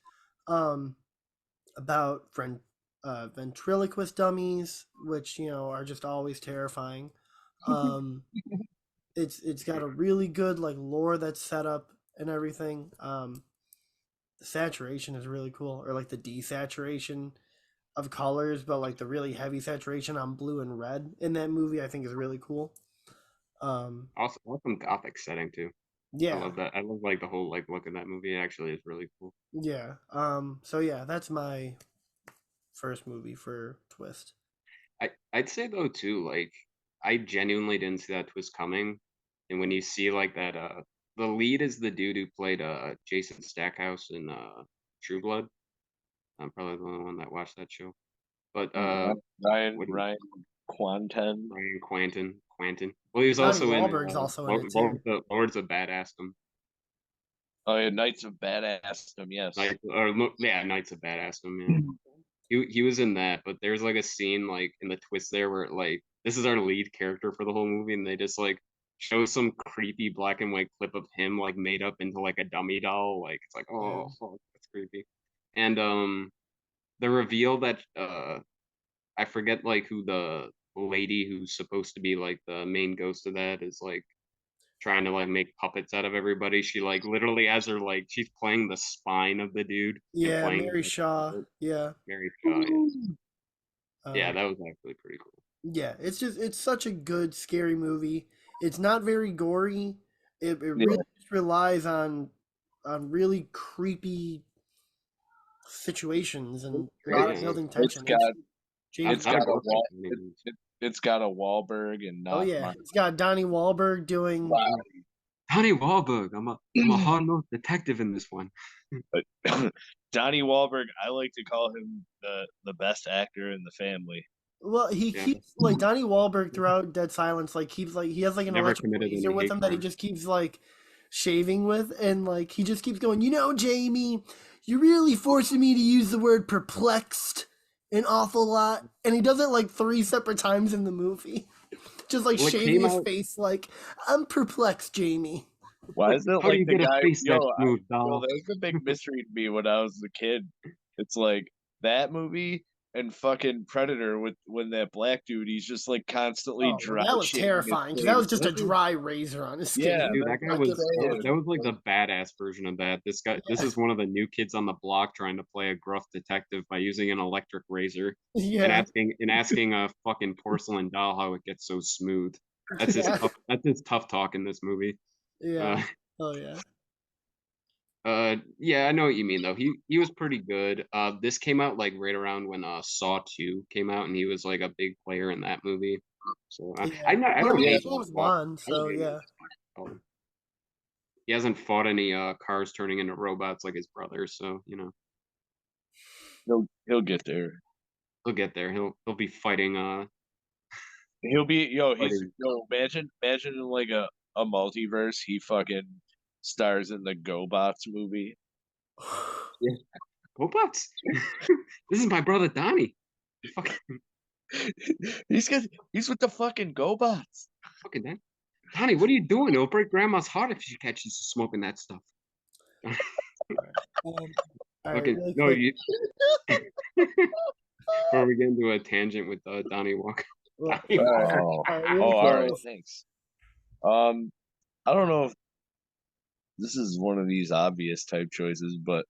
Speaker 3: Um, about ventriloquist dummies, which are just always terrifying. Um, it's got a really good like lore that's set up and everything. The saturation is really cool, or like the desaturation of colors, but like the really heavy saturation on blue and red in that movie, I think is really cool. Um,
Speaker 2: Also, awesome gothic setting too. I
Speaker 3: yeah,
Speaker 2: love that. I love like the whole like look of that movie. Actually, is really cool.
Speaker 3: yeah. So yeah, that's my first movie for twist.
Speaker 2: I'd say though too, like I genuinely didn't see that twist coming. And when you see like that the lead is the dude who played Jason Stackhouse in True Blood. I'm probably the only one that watched that show. But
Speaker 1: Ryan
Speaker 2: what do you,
Speaker 1: Ryan Quanten.
Speaker 2: Ryan Quanten. Well, he was
Speaker 3: Donnie
Speaker 2: also in
Speaker 3: Wahlberg's also in it too.
Speaker 2: Lords of Badassdom.
Speaker 1: Oh yeah, Knights of Badassdom. Yes.
Speaker 2: Knights of Badassdom. Yeah. He was in that, but there's like a scene like in the twist there where like this is our lead character for the whole movie, and they just like show some creepy black and white clip of him like made up into like a dummy doll. Like it's like,
Speaker 3: Yeah.
Speaker 2: oh, fuck, that's creepy. And the reveal that I forget like who the lady who's supposed to be like the main ghost of that is like trying to like make puppets out of everybody. She like literally has her like she's playing the spine of the dude and
Speaker 3: Yeah,
Speaker 2: playing
Speaker 3: Mary
Speaker 2: like,
Speaker 3: Shaw.
Speaker 2: puppet.
Speaker 3: Yeah.
Speaker 2: Mary Shaw. Yeah. Yeah,
Speaker 3: Um,
Speaker 2: that was actually pretty cool.
Speaker 3: yeah, it's such a good scary movie. It's not very gory. It
Speaker 1: Yeah.
Speaker 3: really just relies on really creepy situations and a lot of
Speaker 2: Yeah.
Speaker 3: building
Speaker 1: It's
Speaker 3: tension.
Speaker 1: got
Speaker 3: James.
Speaker 1: it's
Speaker 2: Out
Speaker 1: got
Speaker 2: of
Speaker 1: a
Speaker 2: both of
Speaker 1: wall.
Speaker 2: them,
Speaker 1: It's got a Wahlberg and
Speaker 3: Oh
Speaker 1: not
Speaker 3: yeah,
Speaker 1: mine.
Speaker 3: it's got Donnie Wahlberg doing.
Speaker 1: Wow.
Speaker 2: Donnie Wahlberg. I'm a hard-nosed detective in this one.
Speaker 1: But Donnie Wahlberg, I like to call him the best actor in the family.
Speaker 3: Well, he
Speaker 2: Yeah.
Speaker 3: keeps like Donnie Wahlberg throughout Dead Silence, like keeps like he has like an
Speaker 2: Never
Speaker 3: electric
Speaker 2: committed
Speaker 3: razor
Speaker 2: any
Speaker 3: with
Speaker 2: hate
Speaker 3: him that he
Speaker 2: crimes.
Speaker 3: just keeps like shaving with, and like he just keeps going. Jamie, you're really forcing me to use the word perplexed an awful lot, and he does it like 3 separate times in the movie, just like
Speaker 2: Well, it
Speaker 3: shaving
Speaker 2: came
Speaker 3: his
Speaker 2: out.
Speaker 3: face. Like I'm perplexed, Jamie.
Speaker 1: Why is it
Speaker 2: How do
Speaker 1: like
Speaker 2: you
Speaker 1: the
Speaker 2: get a
Speaker 1: guy?
Speaker 2: face that smooth,
Speaker 1: Yo,
Speaker 2: doll?
Speaker 1: that was the big mystery to me when I was a kid. It's like that movie and fucking Predator with when that black dude, he's just like constantly
Speaker 3: Oh, well,
Speaker 1: dry
Speaker 3: that was
Speaker 1: shaving his
Speaker 3: terrifying because that
Speaker 1: face.
Speaker 3: was just a dry razor on his skin.
Speaker 1: Yeah,
Speaker 3: He
Speaker 2: Dude,
Speaker 3: was
Speaker 1: that's
Speaker 2: that guy
Speaker 1: what
Speaker 3: not
Speaker 1: I'm
Speaker 2: was
Speaker 3: giving
Speaker 1: saying.
Speaker 2: that
Speaker 3: motion.
Speaker 2: was like the badass version of that. This
Speaker 3: Yeah,
Speaker 2: is one of the new kids on the block trying to play a gruff detective by using an electric razor and
Speaker 3: yeah,
Speaker 2: asking a fucking porcelain doll how it gets so smooth.
Speaker 3: yeah,
Speaker 2: That's his tough talk in this movie.
Speaker 3: yeah.
Speaker 2: Uh
Speaker 3: Oh yeah.
Speaker 2: yeah, I know what you mean though. He was pretty good. This came out like right around when Saw 2 came out and he was like a big player in that movie. So
Speaker 3: Yeah.
Speaker 2: I
Speaker 3: Well, I
Speaker 2: never
Speaker 3: mean,
Speaker 1: Yeah,
Speaker 2: made
Speaker 3: James
Speaker 2: Saw.
Speaker 3: Wan,
Speaker 2: I was
Speaker 3: so
Speaker 2: getting
Speaker 3: yeah.
Speaker 2: into he hasn't fought any cars turning into robots like his brother, so you know
Speaker 1: he'll get there.
Speaker 2: he'll get there. He'll be fighting
Speaker 1: He'll be he's
Speaker 2: fighting
Speaker 1: imagine in like a multiverse. He fucking stars in the GoBots movie.
Speaker 2: yeah. robots. This is my brother Donnie. Fucking
Speaker 1: He's with the fucking GoBots.
Speaker 2: fucking that. Donnie, what are you doing? It'll break grandma's heart if she catches you smoking that stuff.
Speaker 3: All right,
Speaker 2: Fucking
Speaker 3: really
Speaker 2: no,
Speaker 3: quick.
Speaker 2: you before we get into a tangent with Donnie Walker.
Speaker 3: Well,
Speaker 2: Donnie Walker.
Speaker 1: Oh,
Speaker 3: all right,
Speaker 1: oh,
Speaker 3: really
Speaker 1: all right,
Speaker 3: quick.
Speaker 1: thanks. I don't know if this is one of these obvious type choices, but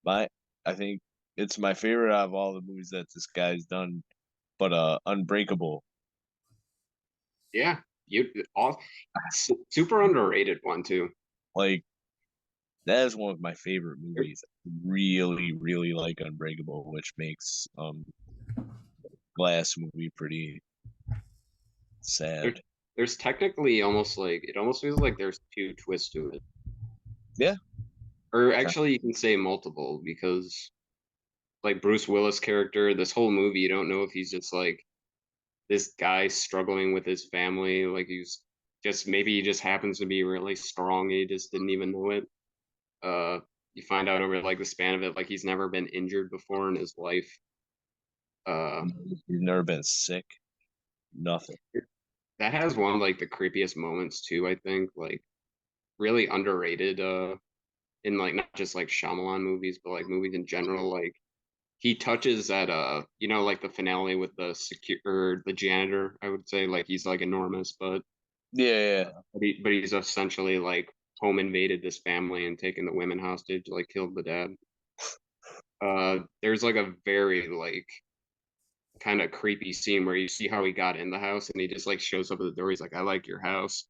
Speaker 1: my I think it's my favorite out of all the movies that this guy's done. But Unbreakable,
Speaker 2: Yeah, you all super underrated one too.
Speaker 1: like that is one of my favorite movies. Really, really like Unbreakable, which makes Glass movie pretty
Speaker 2: There,
Speaker 1: sad.
Speaker 2: there's technically almost like it almost feels like there's two twists to it.
Speaker 1: Yeah.
Speaker 2: Or
Speaker 1: Okay.
Speaker 2: actually you can say multiple because like Bruce Willis character, this whole movie you don't know if he's just like this guy struggling with his family, like he's just maybe he just happens to be really strong, he just didn't even know it. You find out over like the span of it, like he's never been injured before in his life.
Speaker 1: You've never been sick. Nothing.
Speaker 2: That has one of like the creepiest moments too, I think. Like really underrated in like not just like Shyamalan movies, but like movies in general. Like he touches at like the finale with the secure the janitor, I would say, like he's like enormous, but
Speaker 1: Yeah,
Speaker 2: but he's essentially like home invaded this family and taken the women hostage, like killed the dad. There's like a very like kind of creepy scene where you see how he got in the house and he just like shows up at the door. He's like, I like your house.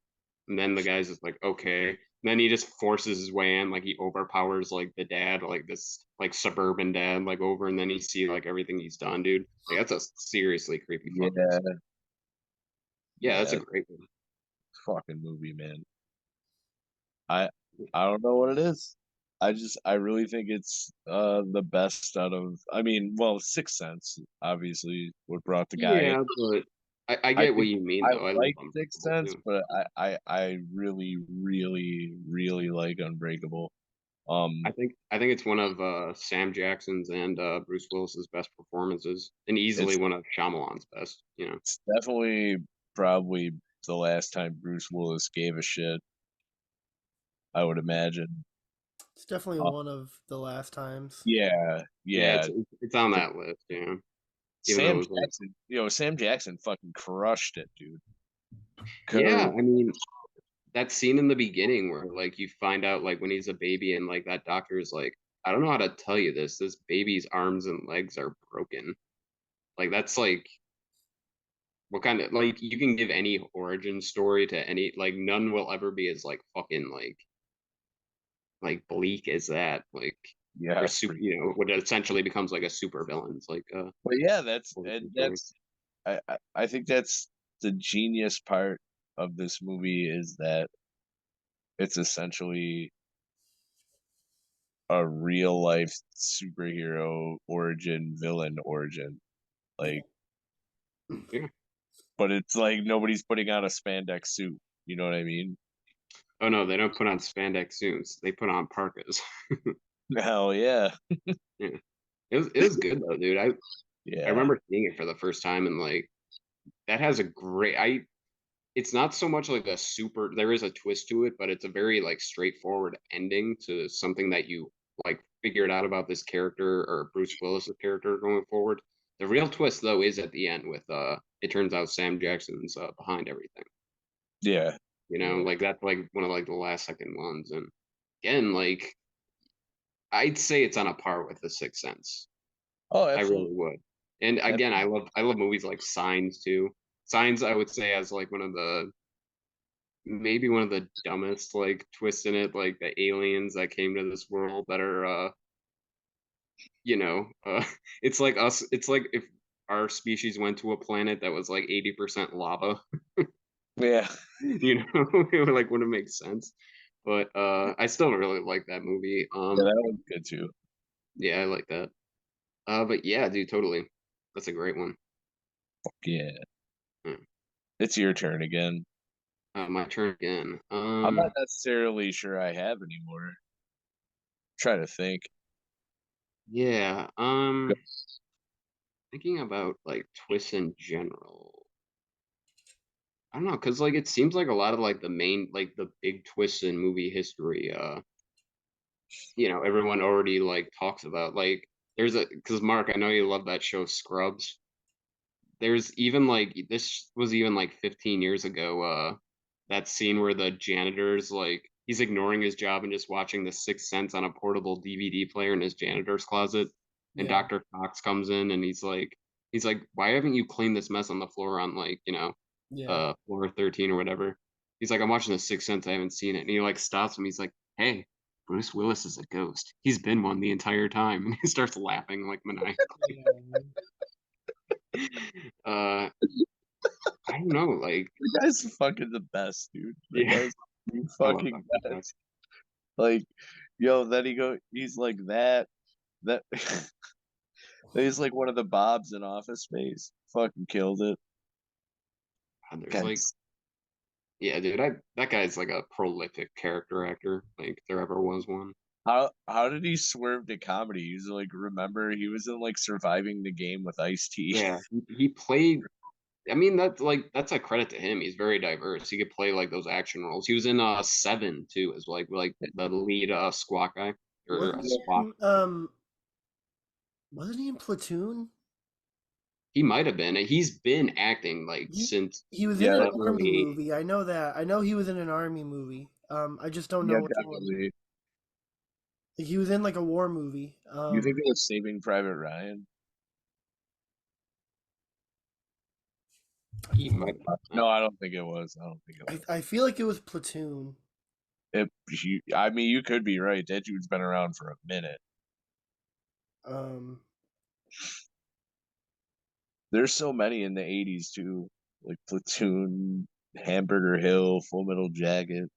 Speaker 2: And then the guy's just like, okay. And then he just forces his way in, like he overpowers like the dad, like this like suburban dad, like over, and then you see like everything he's done, dude. Like that's a seriously creepy
Speaker 1: yeah,
Speaker 2: fucking scene. Yeah, that's a
Speaker 1: yeah.
Speaker 2: great one.
Speaker 1: Fucking movie, man. I I don't know what it is. I really think it's the best out of. I mean, well, Sixth Sense obviously what brought the guy in.
Speaker 2: Yeah, but I
Speaker 1: I
Speaker 2: get what
Speaker 1: think
Speaker 2: you mean
Speaker 1: I
Speaker 2: though. I love
Speaker 1: like Sixth
Speaker 2: Unbreakable
Speaker 1: Sense,
Speaker 2: too.
Speaker 1: but I really really like Unbreakable. Um,
Speaker 2: I think it's one of Sam Jackson's and Bruce Willis's best performances, and easily
Speaker 1: it's
Speaker 2: one of Shyamalan's best. You know,
Speaker 1: it's definitely probably the last time Bruce Willis gave a shit. I would imagine.
Speaker 3: It's definitely
Speaker 1: Uh,
Speaker 3: one of the last times.
Speaker 1: yeah,
Speaker 2: yeah,
Speaker 1: yeah.
Speaker 2: it's on that list. You know, even though
Speaker 1: Sam
Speaker 2: it was like,
Speaker 1: Jackson, Sam Jackson fucking crushed it, dude.
Speaker 2: yeah,
Speaker 1: 'Cause
Speaker 2: I mean, that scene in the beginning where like you find out like when he's a baby and like that doctor is like, I don't know how to tell you this. This baby's arms and legs are broken. Like that's like what kind of like you can give any origin story to any like none will ever be as like fucking like bleak as that like or
Speaker 1: yeah,
Speaker 2: super
Speaker 1: for
Speaker 2: what essentially becomes like a super villain. It's like
Speaker 1: but yeah,
Speaker 2: origin story.
Speaker 1: that's I think that's the genius part of this movie is that it's essentially a real life superhero origin, villain origin.
Speaker 3: Yeah.
Speaker 1: Like,
Speaker 2: Yeah.
Speaker 1: but it's like nobody's putting on a spandex suit. You know what I mean?
Speaker 2: Oh no, they don't put on spandex suits. They put on parkas.
Speaker 1: Hell yeah,
Speaker 2: Yeah. It was good though, dude. I
Speaker 1: yeah,
Speaker 2: remember seeing it for the first time and like that has a great I it's not so much like a super there is a twist to it, but it's a very like straightforward ending to something that you like figured out about this character or Bruce Willis's character going forward. The real twist though is at the end with it turns out Sam Jackson's behind everything.
Speaker 1: yeah,
Speaker 2: You know,
Speaker 1: yeah.
Speaker 2: like that's like one of like the last second ones. And again, like I'd say it's on a par with the Sixth Sense.
Speaker 1: Oh,
Speaker 2: I
Speaker 1: absolutely.
Speaker 2: really would. And again, I love movies like Signs too. Signs I would say as like one of the maybe one of the dumbest like twists in it, like the aliens that came to this world that are you know, it's like us it's like if our species went to a planet that was like 80% lava,
Speaker 1: Yeah,
Speaker 2: you know, it would like wouldn't make sense. But I still really like that movie.
Speaker 1: yeah, that one's good too.
Speaker 2: Yeah, I like that. But yeah, dude, totally. That's a great one.
Speaker 1: Yeah,
Speaker 2: Mm.
Speaker 1: it's your turn again.
Speaker 2: My turn again.
Speaker 1: I'm not necessarily sure I have anymore. Try to think.
Speaker 2: Yeah. Thinking about like twists in general. I don't know, cause like it seems like a lot of like the main, like the big twists in movie history. Everyone already like talks about. Like, cause Mark, I know you love that show Scrubs. There's even like this was even like 15 years ago. That scene where the janitor's like he's ignoring his job and just watching The Sixth Sense on a portable DVD player in his janitor's closet, and
Speaker 3: Yeah.
Speaker 2: Dr. Cox comes in and he's like, why haven't you cleaned this mess on the floor on like
Speaker 3: Yeah.
Speaker 2: floor 13 or whatever? He's like, I'm watching The Sixth Sense, I haven't seen it, and he like stops him. He's like, hey. Bruce Willis is a ghost. He's been one the entire time, and he starts laughing like maniacally.
Speaker 3: Yeah.
Speaker 2: Uh, I don't know, like,
Speaker 1: The guy's fucking the best, dude. The
Speaker 2: yeah,
Speaker 1: guy's the
Speaker 2: I love
Speaker 1: fucking
Speaker 2: Dr. Cox.
Speaker 1: best. Like, yo, he's like that. That he's like one of the Bobs in Office Space. Fucking killed it.
Speaker 2: God, there's like,
Speaker 1: Guys,
Speaker 2: yeah, dude, that guy's like a prolific character actor. Like, there ever was one.
Speaker 1: how did he swerve to comedy? He's like, remember he was in like Surviving the Game with Ice-T.
Speaker 2: Yeah, he played. I mean, that's a credit to him. He's very diverse. He could play like those action roles. He was in Seven too, as like the lead squat guy or
Speaker 3: Wasn't he
Speaker 2: squat.
Speaker 3: in wasn't he in Platoon?
Speaker 2: He might have been. He's been acting like
Speaker 3: He
Speaker 2: since
Speaker 3: he was in
Speaker 1: Yeah,
Speaker 3: an
Speaker 2: the
Speaker 3: army
Speaker 2: early.
Speaker 3: movie. I know that. I know he was in an army movie. I just don't
Speaker 1: yeah,
Speaker 3: know which one.
Speaker 1: definitely.
Speaker 3: Like, he was in like a war movie.
Speaker 1: You think it was Saving Private Ryan?
Speaker 2: He might have been.
Speaker 1: No, I don't think it was. I don't think it was.
Speaker 3: I feel like it was Platoon.
Speaker 1: I mean, you could be right. That dude's been around for a minute.
Speaker 3: Um,
Speaker 1: There's so many in the '80s too, like Platoon, Hamburger Hill, Full Metal Jacket.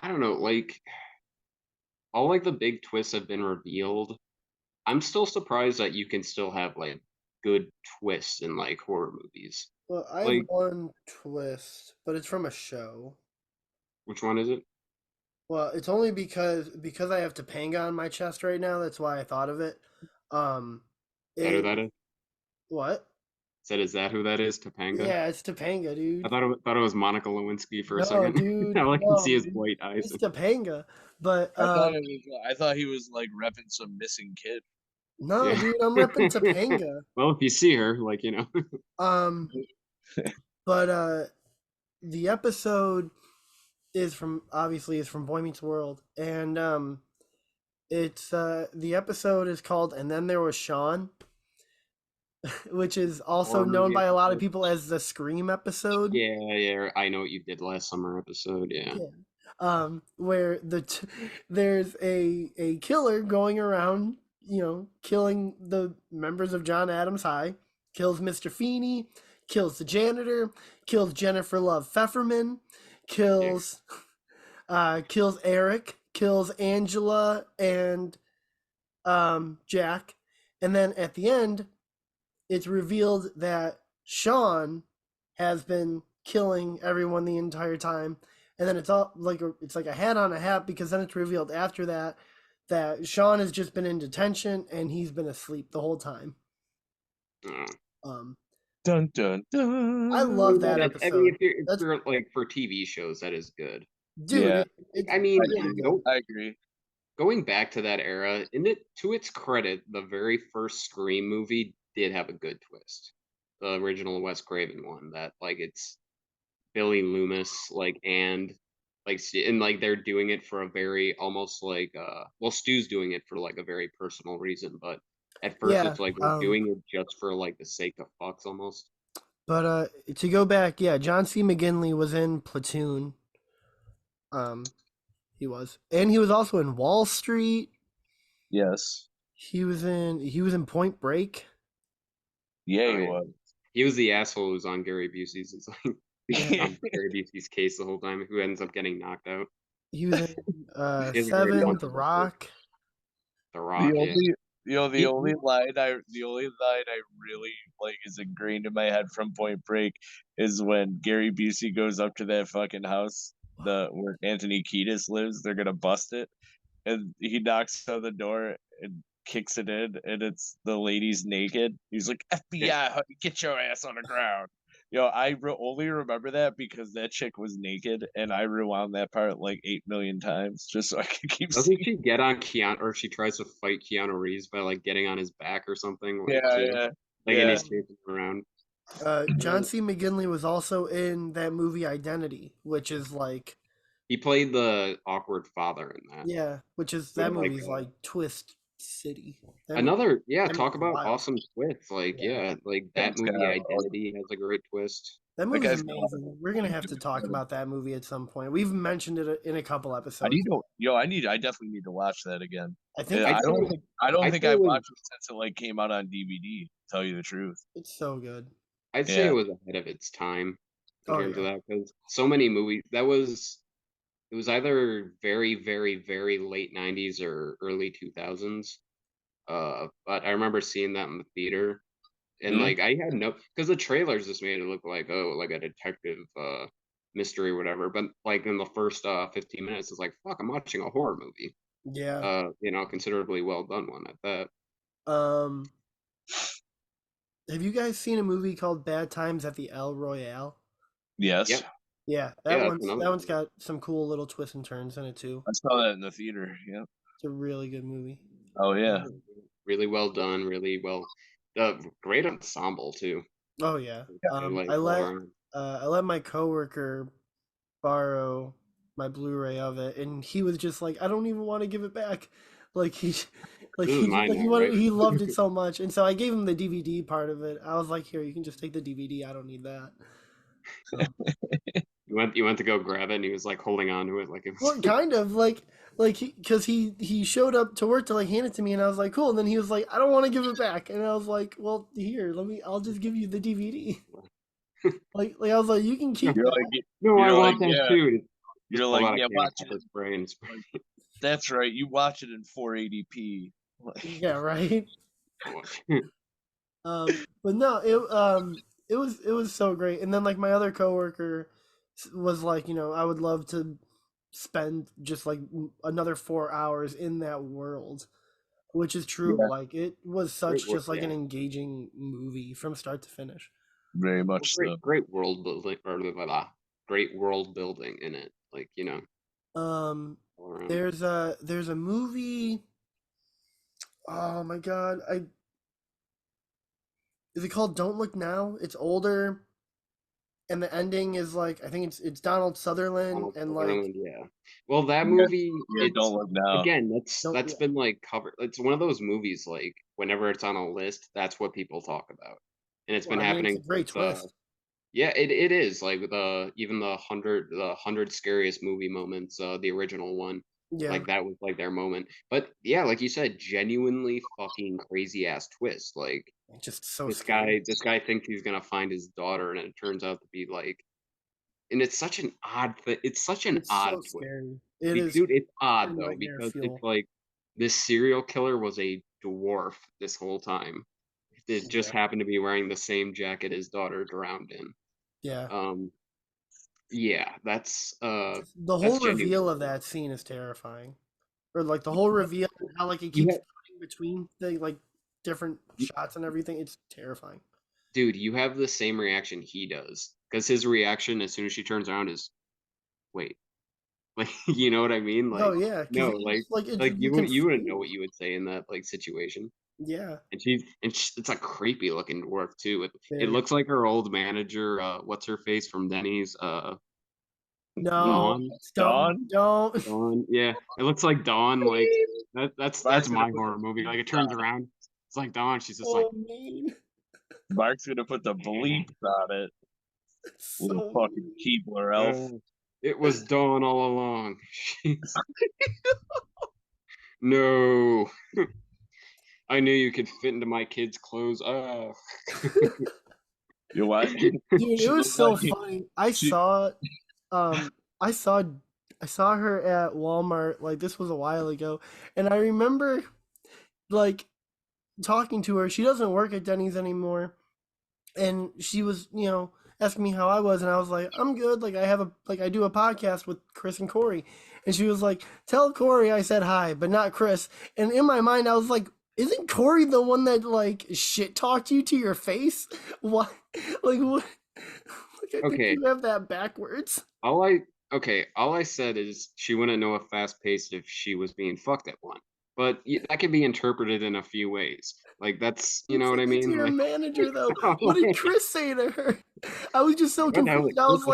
Speaker 2: I don't know, like all like the big twists have been revealed. I'm still surprised that you can still have like good twists in like horror movies.
Speaker 3: Well, I have
Speaker 2: Like,
Speaker 3: one twist, but it's from a show.
Speaker 2: which one is it?
Speaker 3: Well, it's only because I have Topanga on my chest right now. That's why I thought of it. Um,
Speaker 2: Is that who
Speaker 3: it
Speaker 2: that is?
Speaker 3: what?
Speaker 2: Is that who that is? Topanga?
Speaker 3: Yeah, it's Topanga,
Speaker 2: I
Speaker 3: dude.
Speaker 2: thought it was Monica Lewinsky for a
Speaker 3: No,
Speaker 2: second.
Speaker 3: dude.
Speaker 2: Now I can see
Speaker 3: No,
Speaker 2: his
Speaker 3: dude.
Speaker 2: white eyes.
Speaker 3: It's Topanga. But
Speaker 1: I thought he was like repping some missing kid.
Speaker 3: no,
Speaker 2: Yeah.
Speaker 3: dude, I'm repping Topanga.
Speaker 2: Well, if you see her, like
Speaker 3: Um, but the episode is from Boy Meets World, and it's the episode is called "And Then There Was Sean," which is also
Speaker 2: horror
Speaker 3: known
Speaker 2: movie
Speaker 3: by a lot of
Speaker 2: episode.
Speaker 3: people as the Scream episode.
Speaker 2: Yeah. I know what you did last summer episode. Yeah.
Speaker 3: Yeah. Where there's a killer going around, killing the members of John Adams High, kills Mr. Feeney, kills the janitor, kills Jennifer Love Pfefferman,
Speaker 2: Yeah.
Speaker 3: kills kills Eric, kills Angela and Jack, and then at the end, it's revealed that Sean has been killing everyone the entire time, and then it's like a hat on a hat, because then it's revealed after that Sean has just been in detention and he's been asleep the whole time.
Speaker 2: Uh,
Speaker 3: Um,
Speaker 1: Dun dun dun.
Speaker 3: I love that
Speaker 2: I
Speaker 3: episode.
Speaker 2: mean, if
Speaker 3: That's
Speaker 2: you're like for TV shows, that is good.
Speaker 3: dude.
Speaker 1: Yeah.
Speaker 3: It's
Speaker 2: I mean,
Speaker 3: really good.
Speaker 1: I agree.
Speaker 2: going back to that era, to its credit, the very first Scream movie did have a good twist. The original Wes Craven one, that like it's Billy Loomis, and like they're doing it for a very almost like well, Stu's doing it for like a very personal reason, but at first
Speaker 3: Yeah.
Speaker 2: it's like they're doing it just for like the sake of fucks almost.
Speaker 3: But to go back, yeah, John C. McGinley was in Platoon. He was, and he was also in Wall Street.
Speaker 1: Yes.
Speaker 3: He was in Point Break.
Speaker 1: Yeah,
Speaker 2: Oh,
Speaker 1: he
Speaker 2: yeah.
Speaker 1: was.
Speaker 2: He was the asshole who's on Gary Busey's. It's like
Speaker 3: Yeah.
Speaker 2: on Gary Busey's case the whole time, who ends up getting knocked out.
Speaker 3: He was in
Speaker 2: He has a very
Speaker 3: Seven,
Speaker 2: funny
Speaker 3: The
Speaker 2: character.
Speaker 3: Rock.
Speaker 2: The Rock. Yeah.
Speaker 1: The only line I really like is ingrained in my head from Point Break is when Gary Busey goes up to that fucking house, where Anthony Kiedis lives. They're gonna bust it, and he knocks on the door and kicks it in, and it's the lady's naked. He's like, FBI, honey, get your ass on the ground. I only remember that because that chick was naked, and I rewound that part like 8 million times just so I could keep
Speaker 2: Doesn't
Speaker 1: seeing.
Speaker 2: she get on Keanu, or she tries to fight Keanu Reeves by like getting on his back or something? Like,
Speaker 1: Yeah,
Speaker 2: too.
Speaker 1: yeah,
Speaker 2: Like,
Speaker 1: yeah.
Speaker 2: and he's chasing him around.
Speaker 3: John C. McGinley was also in that movie Identity, which is like,
Speaker 2: He played the awkward father in that.
Speaker 3: that
Speaker 2: Like,
Speaker 3: movie's like Twist City.
Speaker 2: Another, yeah,
Speaker 3: that
Speaker 2: talk
Speaker 3: movie's
Speaker 2: about
Speaker 3: wild.
Speaker 2: awesome twists. Like,
Speaker 3: Yeah.
Speaker 2: like that
Speaker 1: It's
Speaker 2: movie
Speaker 1: got-
Speaker 2: Identity has a great twist.
Speaker 3: That
Speaker 1: Like,
Speaker 3: movie's
Speaker 1: I've-
Speaker 3: amazing. We're gonna have to talk about that movie at some point. We've mentioned it in a couple episodes.
Speaker 1: I definitely need to watch that again.
Speaker 3: I think
Speaker 1: I
Speaker 2: I'd
Speaker 1: don't
Speaker 2: say-
Speaker 1: think I
Speaker 2: I'd
Speaker 1: think
Speaker 2: say
Speaker 1: I
Speaker 2: it was-
Speaker 1: watched it since it like came out on DVD. To tell you the truth.
Speaker 3: it's so good.
Speaker 2: I'd say
Speaker 1: Yeah.
Speaker 2: it was ahead of its time in
Speaker 3: Oh,
Speaker 2: terms
Speaker 3: yeah.
Speaker 2: of that, because so many movies it was either very, very, very late 90s or early 2000s. But I remember seeing that in the theater, and
Speaker 1: Mhm.
Speaker 2: like I had because the trailers just made it look like like a detective mystery or whatever. But like in the first 15 minutes, it's like fuck, I'm watching a horror movie.
Speaker 3: Yeah.
Speaker 2: Considerably well done one at that.
Speaker 3: Have you guys seen a movie called Bad Times at the El Royale?
Speaker 1: Yes.
Speaker 2: Yep.
Speaker 3: Yeah,
Speaker 2: Yeah, that's
Speaker 3: that
Speaker 2: another
Speaker 3: one's
Speaker 2: one.
Speaker 3: got some cool little twists and turns in it too.
Speaker 1: I saw that in the theater. Yeah.
Speaker 3: It's a really good movie.
Speaker 1: Oh yeah.
Speaker 2: Really well done. Really well. Great ensemble too.
Speaker 3: Oh yeah.
Speaker 2: Like,
Speaker 3: I let
Speaker 2: Lauren.
Speaker 3: I let my coworker borrow my Blu-ray of it, and he was just like, I don't even want to give it back. Like he he loved it so much, and so I gave him the DVD part of it. I was like, here, you can just take the DVD. I don't need that. So,
Speaker 2: You went to go grab it, and he was like holding on to it like it was.
Speaker 3: well, kind of like because he showed up to work to like hand it to me, and I was like, cool. And then he was like, I don't want to give it back, and I was like, well, here, I'll just give you the DVD. like I was like, you can keep
Speaker 1: You're
Speaker 3: that.
Speaker 1: like,
Speaker 2: No, I
Speaker 1: you're
Speaker 2: want
Speaker 1: like,
Speaker 2: that
Speaker 1: yeah.
Speaker 2: too.
Speaker 1: You're
Speaker 2: pull
Speaker 1: like,
Speaker 2: out a
Speaker 1: yeah,
Speaker 2: can of
Speaker 1: watch
Speaker 2: pepper
Speaker 1: it.
Speaker 2: spray and spray.
Speaker 1: Like, that's right. You watch it in 480p.
Speaker 3: Yeah, right. But no, it was so great. And then like my other coworker was like, I would love to spend just like another 4 hours in that world, which is true.
Speaker 1: Yeah,
Speaker 3: Like it was
Speaker 2: Great
Speaker 3: such
Speaker 2: work,
Speaker 3: just like an
Speaker 2: yeah.
Speaker 3: engaging movie from start to finish.
Speaker 1: very
Speaker 2: Well,
Speaker 1: much so.
Speaker 2: great world building, or blah, blah, blah. Great world building in it. Like,
Speaker 3: Um,
Speaker 2: all around.
Speaker 3: there's a movie. Oh my god, I is it called Don't Look Now? It's older, and the ending is like I think it's Donald Sutherland
Speaker 2: Donald
Speaker 3: and like
Speaker 2: Sutherland, yeah. Well, that
Speaker 1: Yeah,
Speaker 2: movie,
Speaker 1: yeah. Don't look now.
Speaker 2: again,
Speaker 3: don't
Speaker 2: that's
Speaker 3: yeah,
Speaker 2: been like covered. It's one of those movies like whenever it's on a list, that's what people talk about, and it's
Speaker 3: well,
Speaker 2: been
Speaker 3: I mean it's
Speaker 2: happening
Speaker 3: a great
Speaker 2: since.
Speaker 3: twist.
Speaker 2: Yeah, it is like even the 100 scariest movie moments, the original one,
Speaker 3: Yeah,
Speaker 2: like that was like their moment. But yeah, like you said, genuinely fucking crazy ass twist. Like
Speaker 3: just so
Speaker 2: this
Speaker 3: scary.
Speaker 2: guy thinks he's gonna find his daughter, and it turns out to be like, and it's such an odd thing. It's such an
Speaker 3: It's
Speaker 2: odd
Speaker 3: so
Speaker 2: twist.
Speaker 3: scary. It is
Speaker 2: Dude, it's odd
Speaker 3: pure
Speaker 2: though
Speaker 3: nightmare
Speaker 2: because it's
Speaker 3: fuel.
Speaker 2: like this serial killer was a dwarf this whole time. It just
Speaker 3: Yeah,
Speaker 2: happened to be wearing the same jacket his daughter drowned in.
Speaker 3: yeah.
Speaker 2: Um, yeah,
Speaker 3: Just the whole
Speaker 2: that's
Speaker 3: reveal
Speaker 2: genuine.
Speaker 3: of that scene is terrifying. Or like the whole reveal, how like it
Speaker 2: You
Speaker 3: keeps
Speaker 2: have,
Speaker 3: cutting between the like different shots and everything. It's terrifying.
Speaker 2: dude, you have the same reaction he does because his reaction as soon as she turns around is, "Wait," like you know what I mean?
Speaker 3: No,
Speaker 2: Like,
Speaker 3: yeah, because
Speaker 2: no,
Speaker 3: it's like it's
Speaker 2: like
Speaker 3: you can
Speaker 2: you wouldn't know
Speaker 3: feel.
Speaker 2: what you would say in that like situation.
Speaker 3: Yeah,
Speaker 2: It's a creepy looking dwarf too. It
Speaker 3: very.
Speaker 2: looks like her old manager. What's her face from Denny's?
Speaker 3: No,
Speaker 2: Dawn.
Speaker 1: Dawn?
Speaker 3: don't.
Speaker 2: Dawn. Yeah, it looks like Dawn. Like that's
Speaker 1: Mark's gonna
Speaker 2: my
Speaker 1: put the
Speaker 2: horror movie. Like
Speaker 1: bleep
Speaker 2: it turns
Speaker 1: on it.
Speaker 2: around. It's like Dawn. She's just like,
Speaker 3: So mean.
Speaker 1: Mark's gonna put the bleep on it.
Speaker 3: It's
Speaker 1: Little
Speaker 3: so
Speaker 1: fucking
Speaker 3: mean.
Speaker 1: Keebler elf.
Speaker 2: it was Dawn all along. No, I knew you could fit into my kid's clothes. Oh,
Speaker 1: You know what?
Speaker 3: Dude, it
Speaker 1: She
Speaker 3: was
Speaker 1: looked
Speaker 3: so
Speaker 1: like
Speaker 3: funny.
Speaker 1: she.
Speaker 3: Um, I saw, I saw her at Walmart. Like this was a while ago, and I remember like talking to her. She doesn't work at Denny's anymore, and she was, asking me how I was, and I was like, I'm good. Like I do a podcast with Chris and Corey, and she was like, tell Corey I said hi, but not Chris. And in my mind, I was like, isn't Corey the one that like shit talked you to your face? What? Like what? Like I think
Speaker 2: okay.
Speaker 3: you have that backwards.
Speaker 2: All I all I said is she wouldn't know a fast paced if she was being fucked at one. But that can be interpreted in a few ways. Like that's you
Speaker 3: It's
Speaker 2: know what
Speaker 3: like
Speaker 2: I
Speaker 3: it's
Speaker 2: mean?
Speaker 3: your
Speaker 2: Like
Speaker 3: manager though. What did Chris say to her? I was just so
Speaker 2: what the hell?
Speaker 3: confused. I was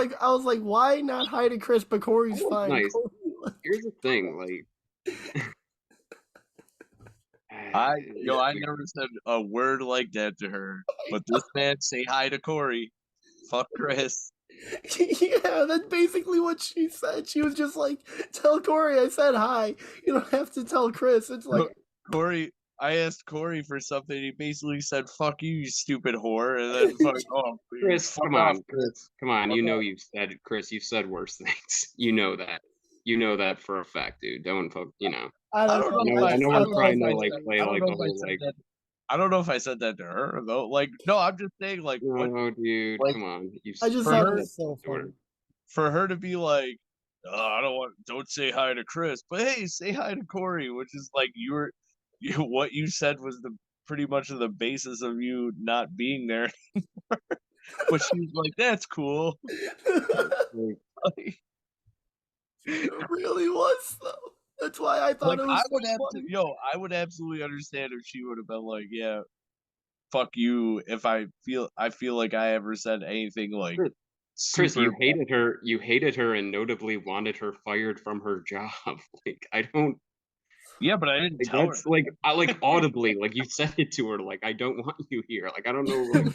Speaker 3: like, why not hi to Chris? But Corey's
Speaker 2: That was
Speaker 3: fine.
Speaker 2: nice.
Speaker 3: Corey,
Speaker 2: Here's the thing, like
Speaker 1: I never said a word like that to her. But this man say hi to Corey. Fuck Chris.
Speaker 3: yeah, that's basically what she said. She was just like, tell Corey I said hi. You don't have to tell Chris. It's like,
Speaker 1: Corey, I asked Corey for something. He basically said, "Fuck you, you stupid whore," and then fuck, oh,
Speaker 2: Chris,
Speaker 1: fuck off, Chris.
Speaker 2: Chris, come on.
Speaker 1: Fuck
Speaker 2: You know
Speaker 1: off.
Speaker 2: you've said worse things. You know that. You know that for a fact, dude. Don't fuck.
Speaker 3: I
Speaker 1: I
Speaker 3: don't
Speaker 1: don't
Speaker 3: know.
Speaker 1: know if
Speaker 2: I
Speaker 1: I,
Speaker 2: know
Speaker 1: I
Speaker 2: we're
Speaker 1: don't know if
Speaker 2: trying to
Speaker 1: I
Speaker 2: like
Speaker 1: said,
Speaker 2: play
Speaker 1: I don't
Speaker 2: like
Speaker 1: know
Speaker 2: the
Speaker 1: if I
Speaker 2: whole
Speaker 1: said
Speaker 2: like,
Speaker 1: that. I don't know if I said that to her though. Like, no, I'm just saying, like, what,
Speaker 2: no, dude,
Speaker 1: like,
Speaker 2: come on.
Speaker 3: I just
Speaker 1: for
Speaker 3: thought it
Speaker 1: her,
Speaker 3: was so
Speaker 2: To her.
Speaker 3: funny.
Speaker 1: for her to be like, oh, don't say hi to Chris, but hey, say hi to Corey, which is like what you said was the pretty much of the basis of you not being there. But she's like, that's cool.
Speaker 2: Like,
Speaker 1: Like,
Speaker 3: It really was though. That's why I thought
Speaker 1: like,
Speaker 3: it
Speaker 1: I
Speaker 3: was so
Speaker 1: would have to,
Speaker 3: funny.
Speaker 1: I would absolutely understand if she would have been like, yeah, fuck you. If I feel like I ever said anything like
Speaker 2: Chris,
Speaker 1: super.
Speaker 2: You hated her, and notably wanted her fired from her job. Like, I don't.
Speaker 1: Yeah, but I didn't
Speaker 2: Like
Speaker 1: tell her.
Speaker 2: that's like I like audibly like you said it to her like I don't want you here. Like I don't know like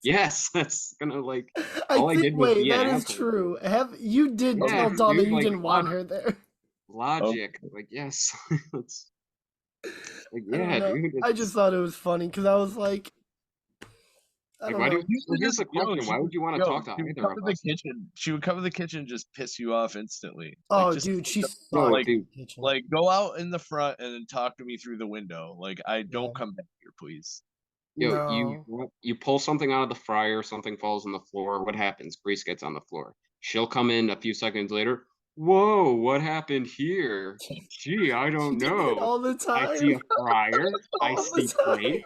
Speaker 2: yes, that's gonna like
Speaker 3: I
Speaker 2: all I
Speaker 3: think.
Speaker 2: did was
Speaker 3: Wait,
Speaker 2: be an
Speaker 3: that is
Speaker 2: asshole.
Speaker 3: true. Have you did
Speaker 1: Okay,
Speaker 3: tell
Speaker 2: Yes,
Speaker 3: Dawn that
Speaker 2: dude,
Speaker 3: you
Speaker 2: like
Speaker 3: didn't want her there?
Speaker 1: okay.
Speaker 2: logic. Like yes. It's like
Speaker 3: I don't
Speaker 2: yeah,
Speaker 3: know.
Speaker 2: dude.
Speaker 3: I just
Speaker 2: It's
Speaker 3: thought it was funny because I was like, I
Speaker 2: Like,
Speaker 3: don't
Speaker 2: why do
Speaker 3: know.
Speaker 2: you here's the question,
Speaker 1: She
Speaker 2: why
Speaker 1: would,
Speaker 2: would you wanna
Speaker 1: yo,
Speaker 2: talk to
Speaker 1: she would
Speaker 2: either
Speaker 1: come
Speaker 2: of
Speaker 1: to the
Speaker 2: us?
Speaker 1: kitchen. She would come to the kitchen and just piss you off instantly. Like
Speaker 3: Oh,
Speaker 1: just
Speaker 3: dude, she
Speaker 2: No,
Speaker 3: sucked
Speaker 1: like
Speaker 3: in
Speaker 2: dude.
Speaker 3: the kitchen.
Speaker 1: like go out in the front and then talk to me through the window. Like I
Speaker 3: Yeah.
Speaker 1: don't come back here, please.
Speaker 2: Yo,
Speaker 3: No.
Speaker 2: you pull something out of the fryer, something falls on the floor, what happens? Grease gets on the floor. She'll come in a few seconds later, "Whoa, what happened here? Gee, I
Speaker 3: She
Speaker 2: don't
Speaker 3: did that
Speaker 2: know.
Speaker 3: all the
Speaker 2: I see
Speaker 3: time.
Speaker 2: a fryer, I
Speaker 3: All the
Speaker 2: see
Speaker 3: time.
Speaker 2: plates,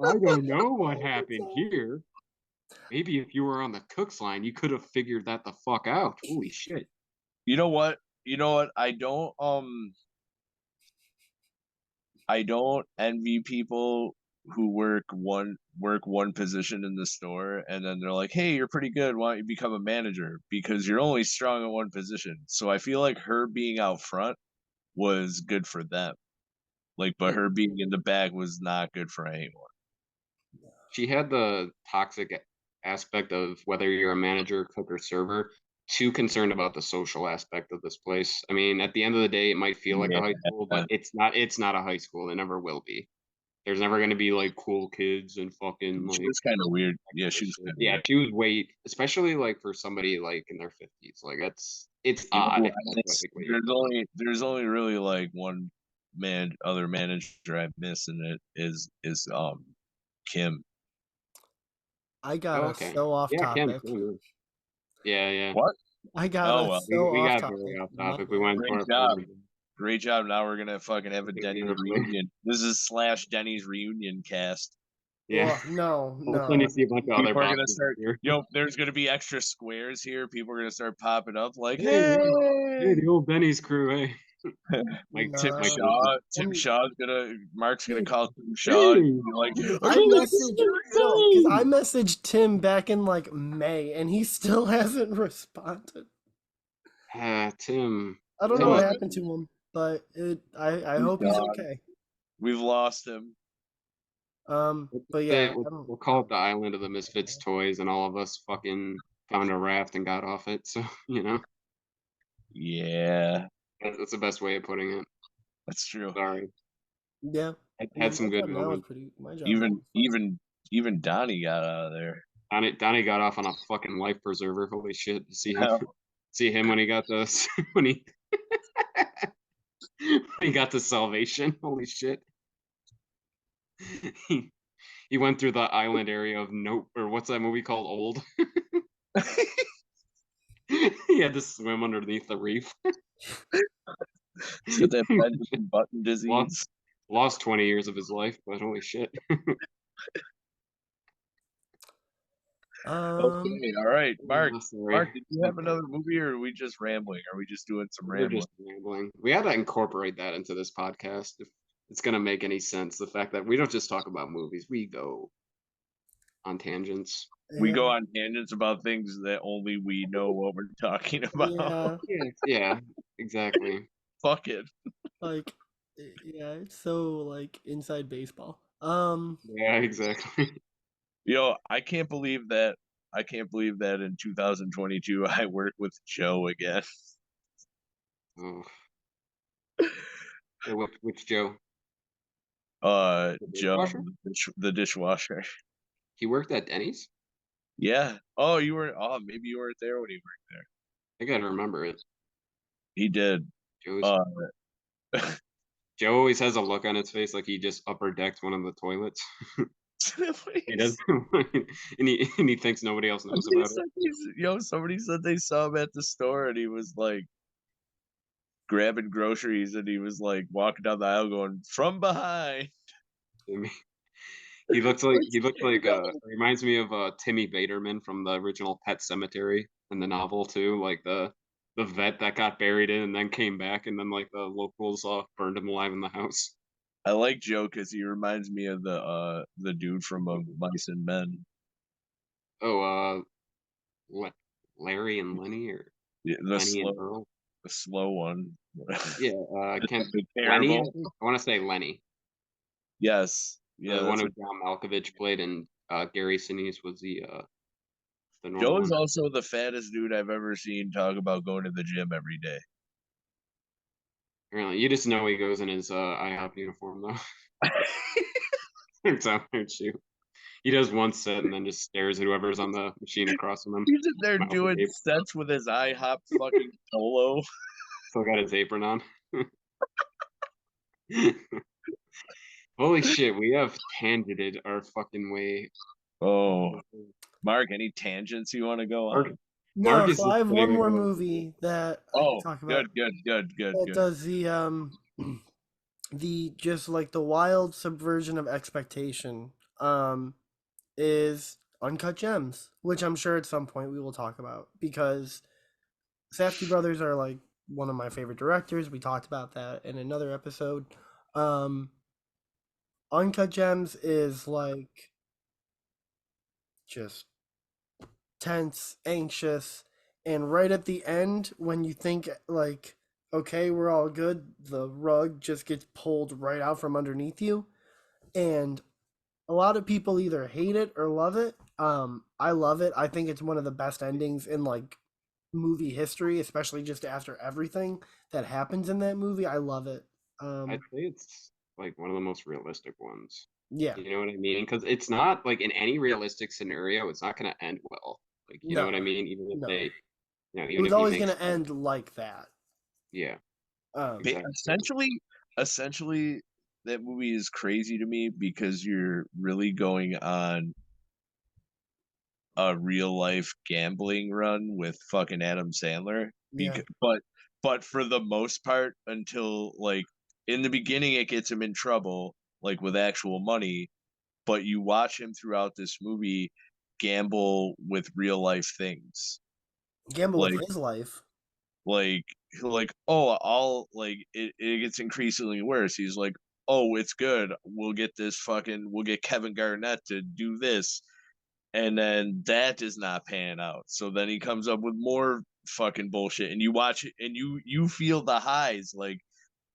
Speaker 2: I don't know what
Speaker 3: All the
Speaker 2: happened
Speaker 3: time.
Speaker 2: here. Maybe if you were on the cook's line, you could have figured that the fuck out. Holy shit."
Speaker 1: You know what? You know what? I don't envy people who work one position in the store and then they're like, "Hey, you're pretty good. Why don't you become a manager?" Because you're only strong in one position. So I feel like her being out front was good for them. Like, but
Speaker 2: Yeah.
Speaker 1: her being in the back was not good for anyone.
Speaker 2: She had the toxic aspect of whether you're a manager, cook, or server, too concerned about the social aspect of this place. I mean, at the end of the day, it might feel like a
Speaker 1: Yeah.
Speaker 2: high school, but it's not a high school. It never will be. There's never gonna be, like, cool kids and fucking,
Speaker 1: She
Speaker 2: like,
Speaker 1: was kind of weird. Yeah, she
Speaker 2: extra
Speaker 1: was
Speaker 2: shit.
Speaker 1: kind of
Speaker 2: Yeah,
Speaker 1: weird.
Speaker 2: she was way especially, like, for somebody, like, in their 50s, like, it's
Speaker 1: You know
Speaker 2: odd
Speaker 1: what?
Speaker 2: if that's what you're
Speaker 1: There's only really like one other manager I miss, and it is Kim.
Speaker 3: I got
Speaker 2: Oh,
Speaker 3: us
Speaker 2: okay.
Speaker 3: so off
Speaker 2: Yeah, Kim,
Speaker 3: topic.
Speaker 2: Kim. Yeah, yeah.
Speaker 1: What?
Speaker 3: I got
Speaker 1: Oh
Speaker 3: us
Speaker 1: well,
Speaker 3: so
Speaker 2: We
Speaker 3: off
Speaker 2: got very
Speaker 3: topic.
Speaker 2: off
Speaker 3: My
Speaker 2: topic. We
Speaker 3: bad.
Speaker 2: went to
Speaker 1: great
Speaker 2: our
Speaker 1: job.
Speaker 2: favorite
Speaker 1: Great job. Now we're gonna fucking have a Denny's
Speaker 2: airplane.
Speaker 1: reunion. This is slash Denny's reunion cast.
Speaker 2: Yeah.
Speaker 3: Oh, no,
Speaker 2: Well, then you
Speaker 3: no.
Speaker 2: see a bunch of other
Speaker 1: People are gonna
Speaker 2: boxes
Speaker 1: start.
Speaker 2: here.
Speaker 1: Yo, there's gonna be extra squares here. People are gonna start popping up like,
Speaker 2: Hey,
Speaker 1: hey.
Speaker 2: hey, the old Benny's crew, hey. Mike
Speaker 3: No.
Speaker 2: was
Speaker 1: Tim Shaw's gonna. Mark's gonna
Speaker 3: Dude,
Speaker 1: call Tim Shaw and
Speaker 2: hey,
Speaker 1: be like,
Speaker 3: dude,
Speaker 1: I
Speaker 3: I
Speaker 1: don't like
Speaker 3: messaged no, because I
Speaker 1: this.
Speaker 3: messaged Tim back in like May, and he still hasn't responded.
Speaker 2: Tim.
Speaker 3: I don't know
Speaker 2: Tim
Speaker 3: what
Speaker 2: is
Speaker 3: happened to him, but I
Speaker 1: He's
Speaker 3: hope he's
Speaker 1: gone.
Speaker 3: okay.
Speaker 1: We've lost him.
Speaker 3: But yeah, I don't.
Speaker 2: we'll call it the island of the misfits toys, and all of us fucking found a raft and got off it. So
Speaker 1: Yeah,
Speaker 2: that's the best way of putting it.
Speaker 1: that's true.
Speaker 2: Sorry,
Speaker 3: Yeah,
Speaker 2: it
Speaker 3: I
Speaker 2: had
Speaker 3: mean,
Speaker 2: some good moments.
Speaker 3: my job now
Speaker 1: Even
Speaker 3: is fine.
Speaker 1: even even Donnie got out of there.
Speaker 2: Donnie got off on a fucking life preserver. Holy shit!
Speaker 1: Hell,
Speaker 2: See him when he got the when he when he got the salvation. Holy shit! he, he went through the island area of Nope, or what's that movie called? Old. He had to swim underneath the reef.
Speaker 1: he's got that Benjamin Button
Speaker 2: lost,
Speaker 1: disease.
Speaker 2: lost 20 years of his life, but holy shit.
Speaker 1: Okay, all right, Mark.
Speaker 2: Oh,
Speaker 1: Mark,
Speaker 2: sorry.
Speaker 1: did you have another movie, or are we just rambling? Are we just doing some
Speaker 2: We're
Speaker 1: rambling?
Speaker 2: just rambling. We had to incorporate that into this podcast if it's going to make any sense. The fact that we don't just talk about movies, we go on tangents.
Speaker 1: We
Speaker 3: Yeah,
Speaker 1: go on tangents about things that only we know what we're talking about.
Speaker 3: yeah,
Speaker 2: Yeah, exactly.
Speaker 1: Fuck it.
Speaker 3: like, yeah, it's so like inside baseball.
Speaker 2: Yeah, exactly.
Speaker 1: Yo, I can't believe that. I can't believe that in 2022 I work with Joe again.
Speaker 2: Oh, which Joe? The
Speaker 1: Joe,
Speaker 2: dishwasher?
Speaker 1: the dishwasher.
Speaker 2: He worked at Denny's?
Speaker 1: Yeah. Oh, you were. Oh, maybe you weren't there when he worked there.
Speaker 2: I gotta remember it.
Speaker 1: He did.
Speaker 2: Joe's
Speaker 1: Uh,
Speaker 2: Joe always has a look on his face like he just upper decked one of the toilets. He does, and he thinks nobody else knows about it.
Speaker 1: Yo, somebody said they saw him at the store and he was like grabbing groceries and he was like walking down the aisle going from behind.
Speaker 2: I mean, he looks like reminds me of Timmy Baterman from the original Pet Cemetery in the novel too, like the vet that got buried in and then came back, and then like the locals burned him alive in the house.
Speaker 1: I like Joe because he reminds me of the dude from Mice and Men.
Speaker 2: Oh, Le- Larry and Lenny, or
Speaker 1: Yeah,
Speaker 2: Lenny and Earl.
Speaker 1: the slow one.
Speaker 2: Yeah, I can't.
Speaker 1: The
Speaker 2: Lenny, I
Speaker 1: terrible.
Speaker 2: think. I want to say Lenny,
Speaker 1: Yes. Yeah,
Speaker 2: the one
Speaker 1: that's
Speaker 2: who
Speaker 1: what
Speaker 2: John Malkovich played, and Gary Sinise was the normal
Speaker 1: Joe is
Speaker 2: one.
Speaker 1: also the fattest dude I've ever seen talk about going to the gym every day.
Speaker 2: Apparently, you just know he goes in his IHOP uniform though. It's out there too. He does one set and then just stares at whoever's on the machine across from him.
Speaker 1: He's in there
Speaker 2: Mouth with
Speaker 1: doing
Speaker 2: apron.
Speaker 1: sets with his IHOP fucking solo.
Speaker 2: Still got his apron on. Holy shit, we have tangented our fucking way.
Speaker 1: Oh, Mark, any tangents you want to go
Speaker 2: Mark,
Speaker 1: on?
Speaker 3: No,
Speaker 2: Mark is
Speaker 3: so
Speaker 2: just
Speaker 3: I have
Speaker 2: putting
Speaker 3: one
Speaker 2: it
Speaker 3: more
Speaker 2: on.
Speaker 3: movie that I can
Speaker 1: Oh,
Speaker 3: talk about
Speaker 1: good.
Speaker 3: that does the just like the wild subversion of expectation is Uncut Gems, which I'm sure at some point we will talk about because Safdie brothers are like one of my favorite directors. We talked about that in another episode. Um Uncut Gems is like just tense, anxious, and right at the end when you think like okay, we're all good, the rug just gets pulled right out from underneath you. And a lot of people either hate it or love it. I love it. I think it's one of the best endings in like movie history, especially just after everything that happens in that movie. I love it.
Speaker 2: I'd say it's like one of the most realistic ones.
Speaker 3: Yeah.
Speaker 2: You know what I mean? Because it's not like in any realistic scenario, it's not going to end well. Like, you know what I
Speaker 3: No.
Speaker 2: mean? Even if
Speaker 3: No.
Speaker 2: they,
Speaker 3: It
Speaker 2: even
Speaker 3: was
Speaker 2: if he
Speaker 3: always going
Speaker 2: makes,
Speaker 3: to end like that.
Speaker 2: yeah,
Speaker 3: Um,
Speaker 2: exactly.
Speaker 1: Essentially, that movie is crazy to me because you're really going on a real life gambling run with fucking Adam Sandler.
Speaker 3: yeah.
Speaker 1: But for the most part, until like in the beginning, it gets him in trouble, like with actual money. But you watch him throughout this movie gamble with real life things,
Speaker 3: Gamble with
Speaker 1: like
Speaker 3: his life.
Speaker 1: like oh, I'll like it gets increasingly worse. He's like, oh, it's good. We'll get Kevin Garnett to do this, and then that does not pan out. So then he comes up with more fucking bullshit, and you watch it, and you feel the highs, like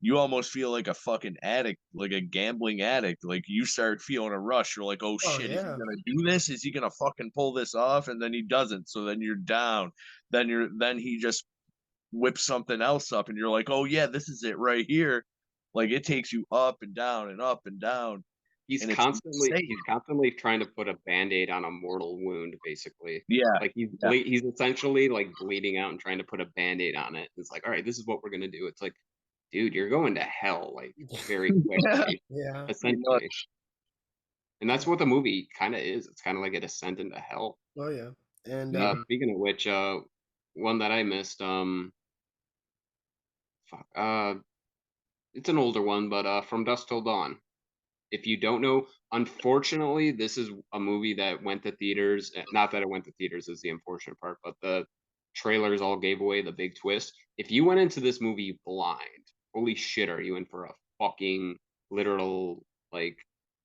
Speaker 1: you almost feel like a fucking addict, like a gambling addict. Like you start feeling a rush. You're like, oh
Speaker 3: Oh
Speaker 1: shit, is he
Speaker 3: yeah.
Speaker 1: gonna do this? Is he gonna fucking pull this off? And then he doesn't. So then you're down. Then he just whips something else up, and you're like, oh yeah, this is it right here. Like it takes you up and down and up and down,
Speaker 2: He's
Speaker 1: and it's
Speaker 2: constantly
Speaker 1: insane.
Speaker 2: he's constantly trying to put a band-aid on a mortal wound, basically.
Speaker 1: Yeah,
Speaker 2: Like
Speaker 1: yeah.
Speaker 2: he's essentially like bleeding out and trying to put a band-aid on it. It's like, all right, this is what we're gonna do. It's like, dude, you're going to hell like very
Speaker 1: Yeah,
Speaker 2: quickly,
Speaker 3: Yeah.
Speaker 1: pretty
Speaker 2: essentially.
Speaker 1: much.
Speaker 2: And that's what the movie kind of is. It's kind of like a descent into hell.
Speaker 3: Oh yeah. And
Speaker 1: Yeah.
Speaker 2: Speaking of which, one that I missed, fuck, it's an older one, but From Dusk Till Dawn. If you don't know, unfortunately, this is a movie that went to theaters. Not that it went to theaters is the unfortunate part, but the trailers all gave away the big twist. If you went into this movie blind, holy shit, are you in for a fucking literal like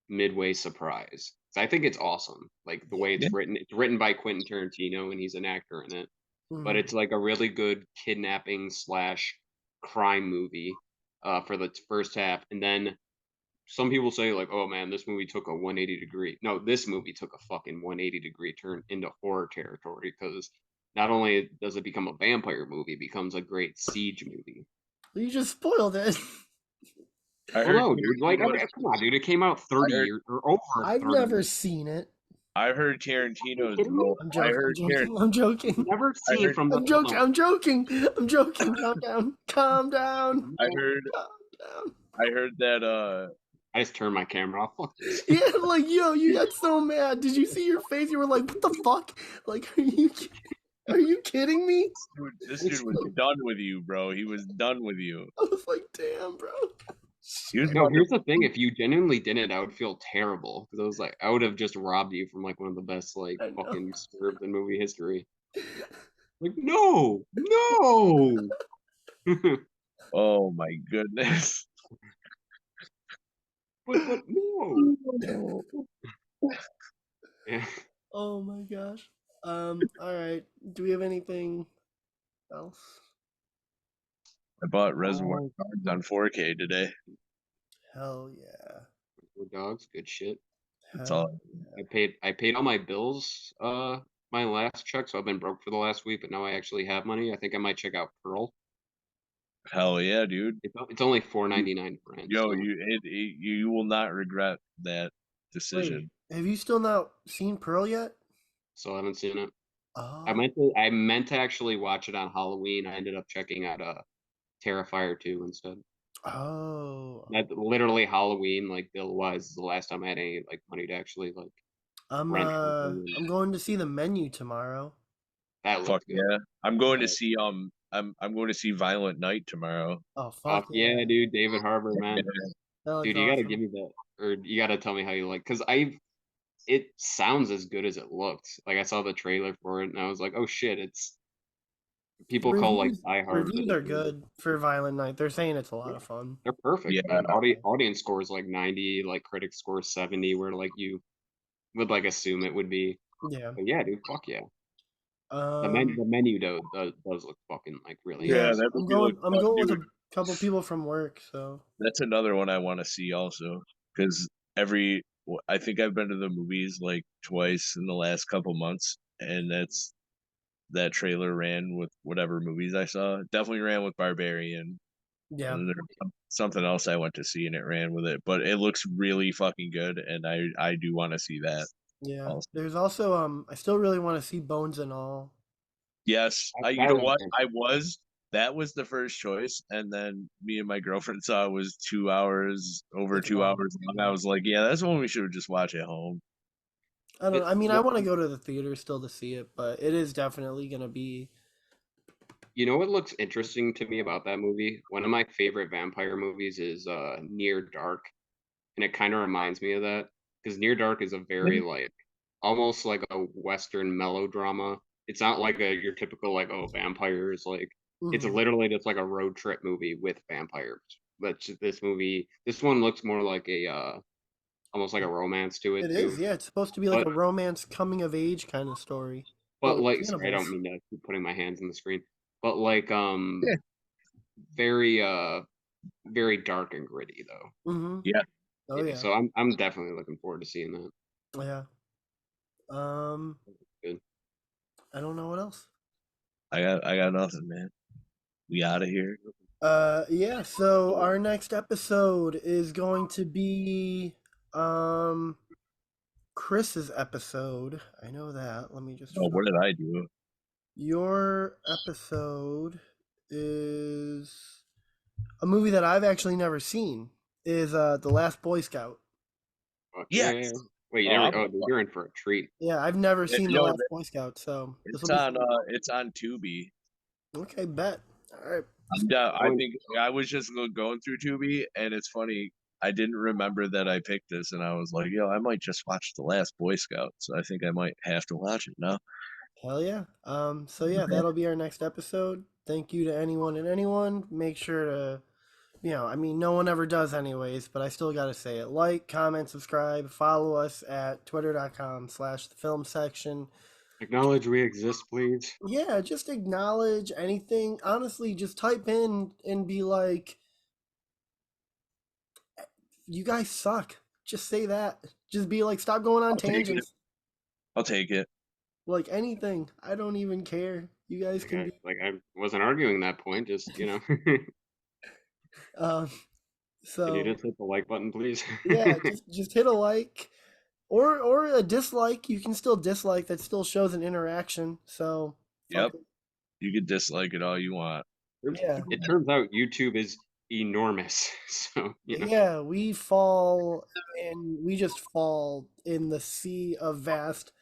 Speaker 2: midway surprise? 'Cause I think it's awesome. Like the way
Speaker 1: Yeah.
Speaker 2: it's written by Quentin Tarantino, and he's an actor in it. But
Speaker 3: mhm.
Speaker 2: it's like a really good kidnapping slash crime movie for the first half, and then some people say like, "Oh man, this movie took a 180 degree." No, this movie took a fucking 180-degree turn into horror territory because not only does it become a vampire movie, it becomes a great siege movie.
Speaker 3: You just spoiled it.
Speaker 1: I
Speaker 2: Well,
Speaker 1: heard
Speaker 2: no, dude. Like, I mean, come on, dude. It came out
Speaker 1: I
Speaker 2: 30
Speaker 1: heard
Speaker 2: years or over
Speaker 3: I've
Speaker 2: 30
Speaker 3: never
Speaker 2: years.
Speaker 3: seen it.
Speaker 1: I heard
Speaker 2: Are you
Speaker 1: Tarantino's
Speaker 2: kidding me?
Speaker 3: I'm
Speaker 1: I
Speaker 3: joking. I'm
Speaker 1: heard
Speaker 3: joking. I'm joking.
Speaker 2: Never
Speaker 1: I
Speaker 2: seen
Speaker 1: heard
Speaker 2: From
Speaker 3: I'm
Speaker 2: Dusk Till
Speaker 3: joking.
Speaker 2: Dawn.
Speaker 3: I'm joking. I'm joking. Calm down. Calm down.
Speaker 1: I heard
Speaker 3: Calm down.
Speaker 1: I heard that
Speaker 2: I just turned my camera off. Fuck this.
Speaker 3: Yeah, like yo, you got so mad. Did you see your face? You were like, "What the fuck? Like, are you kidding me?"
Speaker 1: this dude was done with you, bro. He was done with you.
Speaker 3: I was like, "Damn, bro."
Speaker 1: He was
Speaker 2: No,
Speaker 1: about to
Speaker 2: here's the thing. If you genuinely didn't, I would feel terrible because I was like, I would have just robbed you from like one of the best like
Speaker 3: I know.
Speaker 2: fucking swerves in movie history. Like, no, no.
Speaker 1: oh my goodness.
Speaker 2: But no. Yeah.
Speaker 3: Oh my gosh. All right. Do we have anything else?
Speaker 1: I bought Reservoir
Speaker 2: Oh,
Speaker 1: Dogs on 4K today.
Speaker 3: Hell yeah.
Speaker 2: dogs, good shit.
Speaker 1: That's
Speaker 3: Hell
Speaker 1: all.
Speaker 2: I paid all my bills my last check, so I've been broke for the last week, but now I actually have money. I think I might check out Pearl.
Speaker 1: Hell yeah, dude.
Speaker 2: It's only $4.99 for rent,
Speaker 1: Yo,
Speaker 2: so
Speaker 1: you will not regret that. decision.
Speaker 3: Wait, have you still not seen Pearl yet?
Speaker 2: So I haven't seen it. I
Speaker 3: Oh,
Speaker 2: meant to actually watch it on Halloween. I ended up checking out Terrifier 2 instead.
Speaker 3: oh.
Speaker 2: That literally Halloween, like Bill Wise is the last time I had any like money to actually like
Speaker 3: I'm
Speaker 2: rent something.
Speaker 3: I'm going to see The Menu tomorrow.
Speaker 2: That
Speaker 1: Fuck
Speaker 2: looked good.
Speaker 1: yeah. I'm going to
Speaker 2: Uh,
Speaker 1: see I'm going to see Violent Night tomorrow.
Speaker 3: Oh,
Speaker 2: Fuck
Speaker 3: fuck yeah.
Speaker 2: yeah, dude, David Harbour,
Speaker 1: Yeah.
Speaker 2: man.
Speaker 3: That looks
Speaker 2: Dude, you gotta
Speaker 3: awesome.
Speaker 2: give me that, or you gotta tell me how you like, because it sounds as good as it looked. Like I saw the trailer for it, and I was like, oh shit, it's people call like Die Hard
Speaker 3: Reviews are
Speaker 2: the
Speaker 3: good for Violent Night. They're saying it's a lot
Speaker 2: yeah,
Speaker 3: of fun.
Speaker 2: they're perfect,
Speaker 1: Yeah.
Speaker 2: man. Audience score is like 90, like critic score is 70, where like you would like assume it would be.
Speaker 3: Yeah.
Speaker 2: But yeah, dude, fuck yeah.
Speaker 3: Um
Speaker 2: The menu though does look fucking like really
Speaker 3: yeah,
Speaker 1: Yeah,
Speaker 2: nice.
Speaker 1: that movie looks
Speaker 3: I'm
Speaker 1: fun,
Speaker 3: going with
Speaker 1: dude.
Speaker 3: a couple people from work, so
Speaker 1: That's another one I want to see also because I think I've been to the movies like twice in the last couple months, and that trailer ran with whatever movies I saw. It definitely ran with Barbarian, and
Speaker 3: yeah.
Speaker 1: then something else I went to see, and it ran with it. But it looks really fucking good, and I do want to see that
Speaker 3: Yeah.
Speaker 1: also.
Speaker 3: There's also I still really want to see Bones and All.
Speaker 1: Yes, you
Speaker 2: That
Speaker 1: know
Speaker 2: was
Speaker 1: what? That was the first choice, and then me and my girlfriend saw it was 2 hours, over
Speaker 3: It's
Speaker 1: 2 hours
Speaker 3: long.
Speaker 1: long. I
Speaker 3: Yeah.
Speaker 1: was like, yeah, that's one we should just watch at home.
Speaker 3: I don't know.
Speaker 2: it.
Speaker 3: I mean, I want to go to the theater still to see it, but it is definitely gonna be.
Speaker 2: You know what looks interesting to me about that movie? One of my favorite vampire movies is Near Dark, and it kind of reminds me of that because Near Dark is a very like almost like a Western melodrama. It's not like a your typical like oh vampires like it's
Speaker 3: Mhm.
Speaker 2: literally just like a road trip movie with vampires. But this one looks more like a almost like a romance to it
Speaker 3: It is.
Speaker 2: too.
Speaker 3: Yeah, it's supposed to be like
Speaker 2: But
Speaker 3: a romance coming of age kind of story, but with
Speaker 2: like sorry, I don't
Speaker 3: cannibals.
Speaker 2: mean to keep putting my hands on the screen. But like
Speaker 1: Yeah,
Speaker 2: very very dark and gritty though.
Speaker 3: Mhm.
Speaker 1: yeah,
Speaker 3: Oh
Speaker 2: Yeah,
Speaker 3: yeah.
Speaker 2: so I'm definitely looking forward to seeing that.
Speaker 3: Yeah. Um,
Speaker 2: Good.
Speaker 3: I don't know what else.
Speaker 1: I got nothing, man. We out of here.
Speaker 3: Yeah, so our next episode is going to be um Chris's episode. I know that. Let me just
Speaker 1: Oh,
Speaker 3: find
Speaker 1: what did I do?
Speaker 3: your episode is a movie that I've actually never seen. Is The Last Boy Scout.
Speaker 2: Fuck
Speaker 1: Yes.
Speaker 2: yeah. Wait, you
Speaker 1: Oh,
Speaker 2: never?
Speaker 1: I'm,
Speaker 2: Oh, dude, you're in for a treat.
Speaker 3: Yeah, I've never seen The
Speaker 1: yo,
Speaker 3: Last Boy Scout, so this will
Speaker 1: it's
Speaker 3: be
Speaker 1: on
Speaker 3: fun.
Speaker 1: it's on Tubi.
Speaker 3: Okay, bet. All right.
Speaker 1: Yeah, I
Speaker 2: Going,
Speaker 1: think I was just going through Tubi, and it's funny. I didn't remember that I picked this, and I was like, "Yo, I might just watch The Last Boy Scout." So I think I might have to watch it now.
Speaker 3: Hell yeah. So yeah, that'll be our next episode. Thank you to anyone and anyone. Make sure to, I mean, no one ever does anyways, but I still gotta say it. Like, comment, subscribe, follow us at twitter.com/the film section.
Speaker 2: acknowledge we exist, please.
Speaker 3: Yeah, just acknowledge anything. Honestly, just type in and be like, you guys suck. Just say that. Just be like, stop going on
Speaker 1: I'll take it.
Speaker 3: tangents.
Speaker 1: I'll take it.
Speaker 3: Like anything. I don't even care. You guys can be.
Speaker 2: Like I wasn't arguing that point. Just
Speaker 3: Um,
Speaker 2: can you
Speaker 3: so
Speaker 2: just hit the like button, please?
Speaker 3: yeah, just hit a like or a dislike. You can still dislike. That still shows an interaction. So fuck
Speaker 1: Yep.
Speaker 3: it.
Speaker 1: You can dislike it all you want.
Speaker 3: Yeah,
Speaker 2: It turns out YouTube is enormous, so
Speaker 3: yeah. We just fall in the sea of vast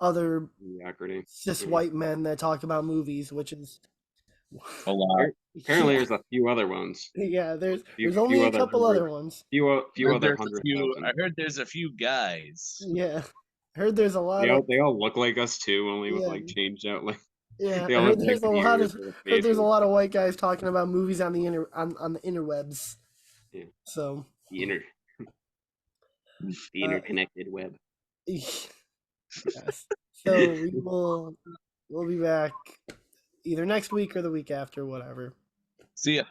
Speaker 3: other
Speaker 2: mediocrity.
Speaker 3: cis
Speaker 2: Mhm.
Speaker 3: white men that talk about movies, which is
Speaker 1: A lot.
Speaker 2: Apparently,
Speaker 3: yeah,
Speaker 2: there's a few other ones.
Speaker 3: yeah.
Speaker 2: Few
Speaker 3: There's only
Speaker 2: few
Speaker 3: a
Speaker 2: other
Speaker 3: couple
Speaker 2: hundred.
Speaker 3: other ones.
Speaker 2: Few
Speaker 1: Heard
Speaker 2: other
Speaker 1: there's a
Speaker 2: hundred
Speaker 1: few.
Speaker 2: thousand.
Speaker 1: I heard there's a few guys.
Speaker 3: Yeah, heard there's a
Speaker 2: They
Speaker 3: lot of
Speaker 2: all they all look like us too, only with
Speaker 3: yeah.
Speaker 2: like changed out like
Speaker 3: Yeah,
Speaker 2: they
Speaker 3: I
Speaker 2: all
Speaker 3: heard
Speaker 2: have like
Speaker 3: there's a lot
Speaker 2: beards
Speaker 3: of
Speaker 2: or
Speaker 3: heard there's a
Speaker 2: faces.
Speaker 3: lot of white guys talking about movies on on the interwebs.
Speaker 2: Yeah,
Speaker 3: So,
Speaker 2: the inter the
Speaker 3: uh,
Speaker 2: interconnected web.
Speaker 3: yes. So we'll be back either next week or the week after, whatever.
Speaker 1: See ya.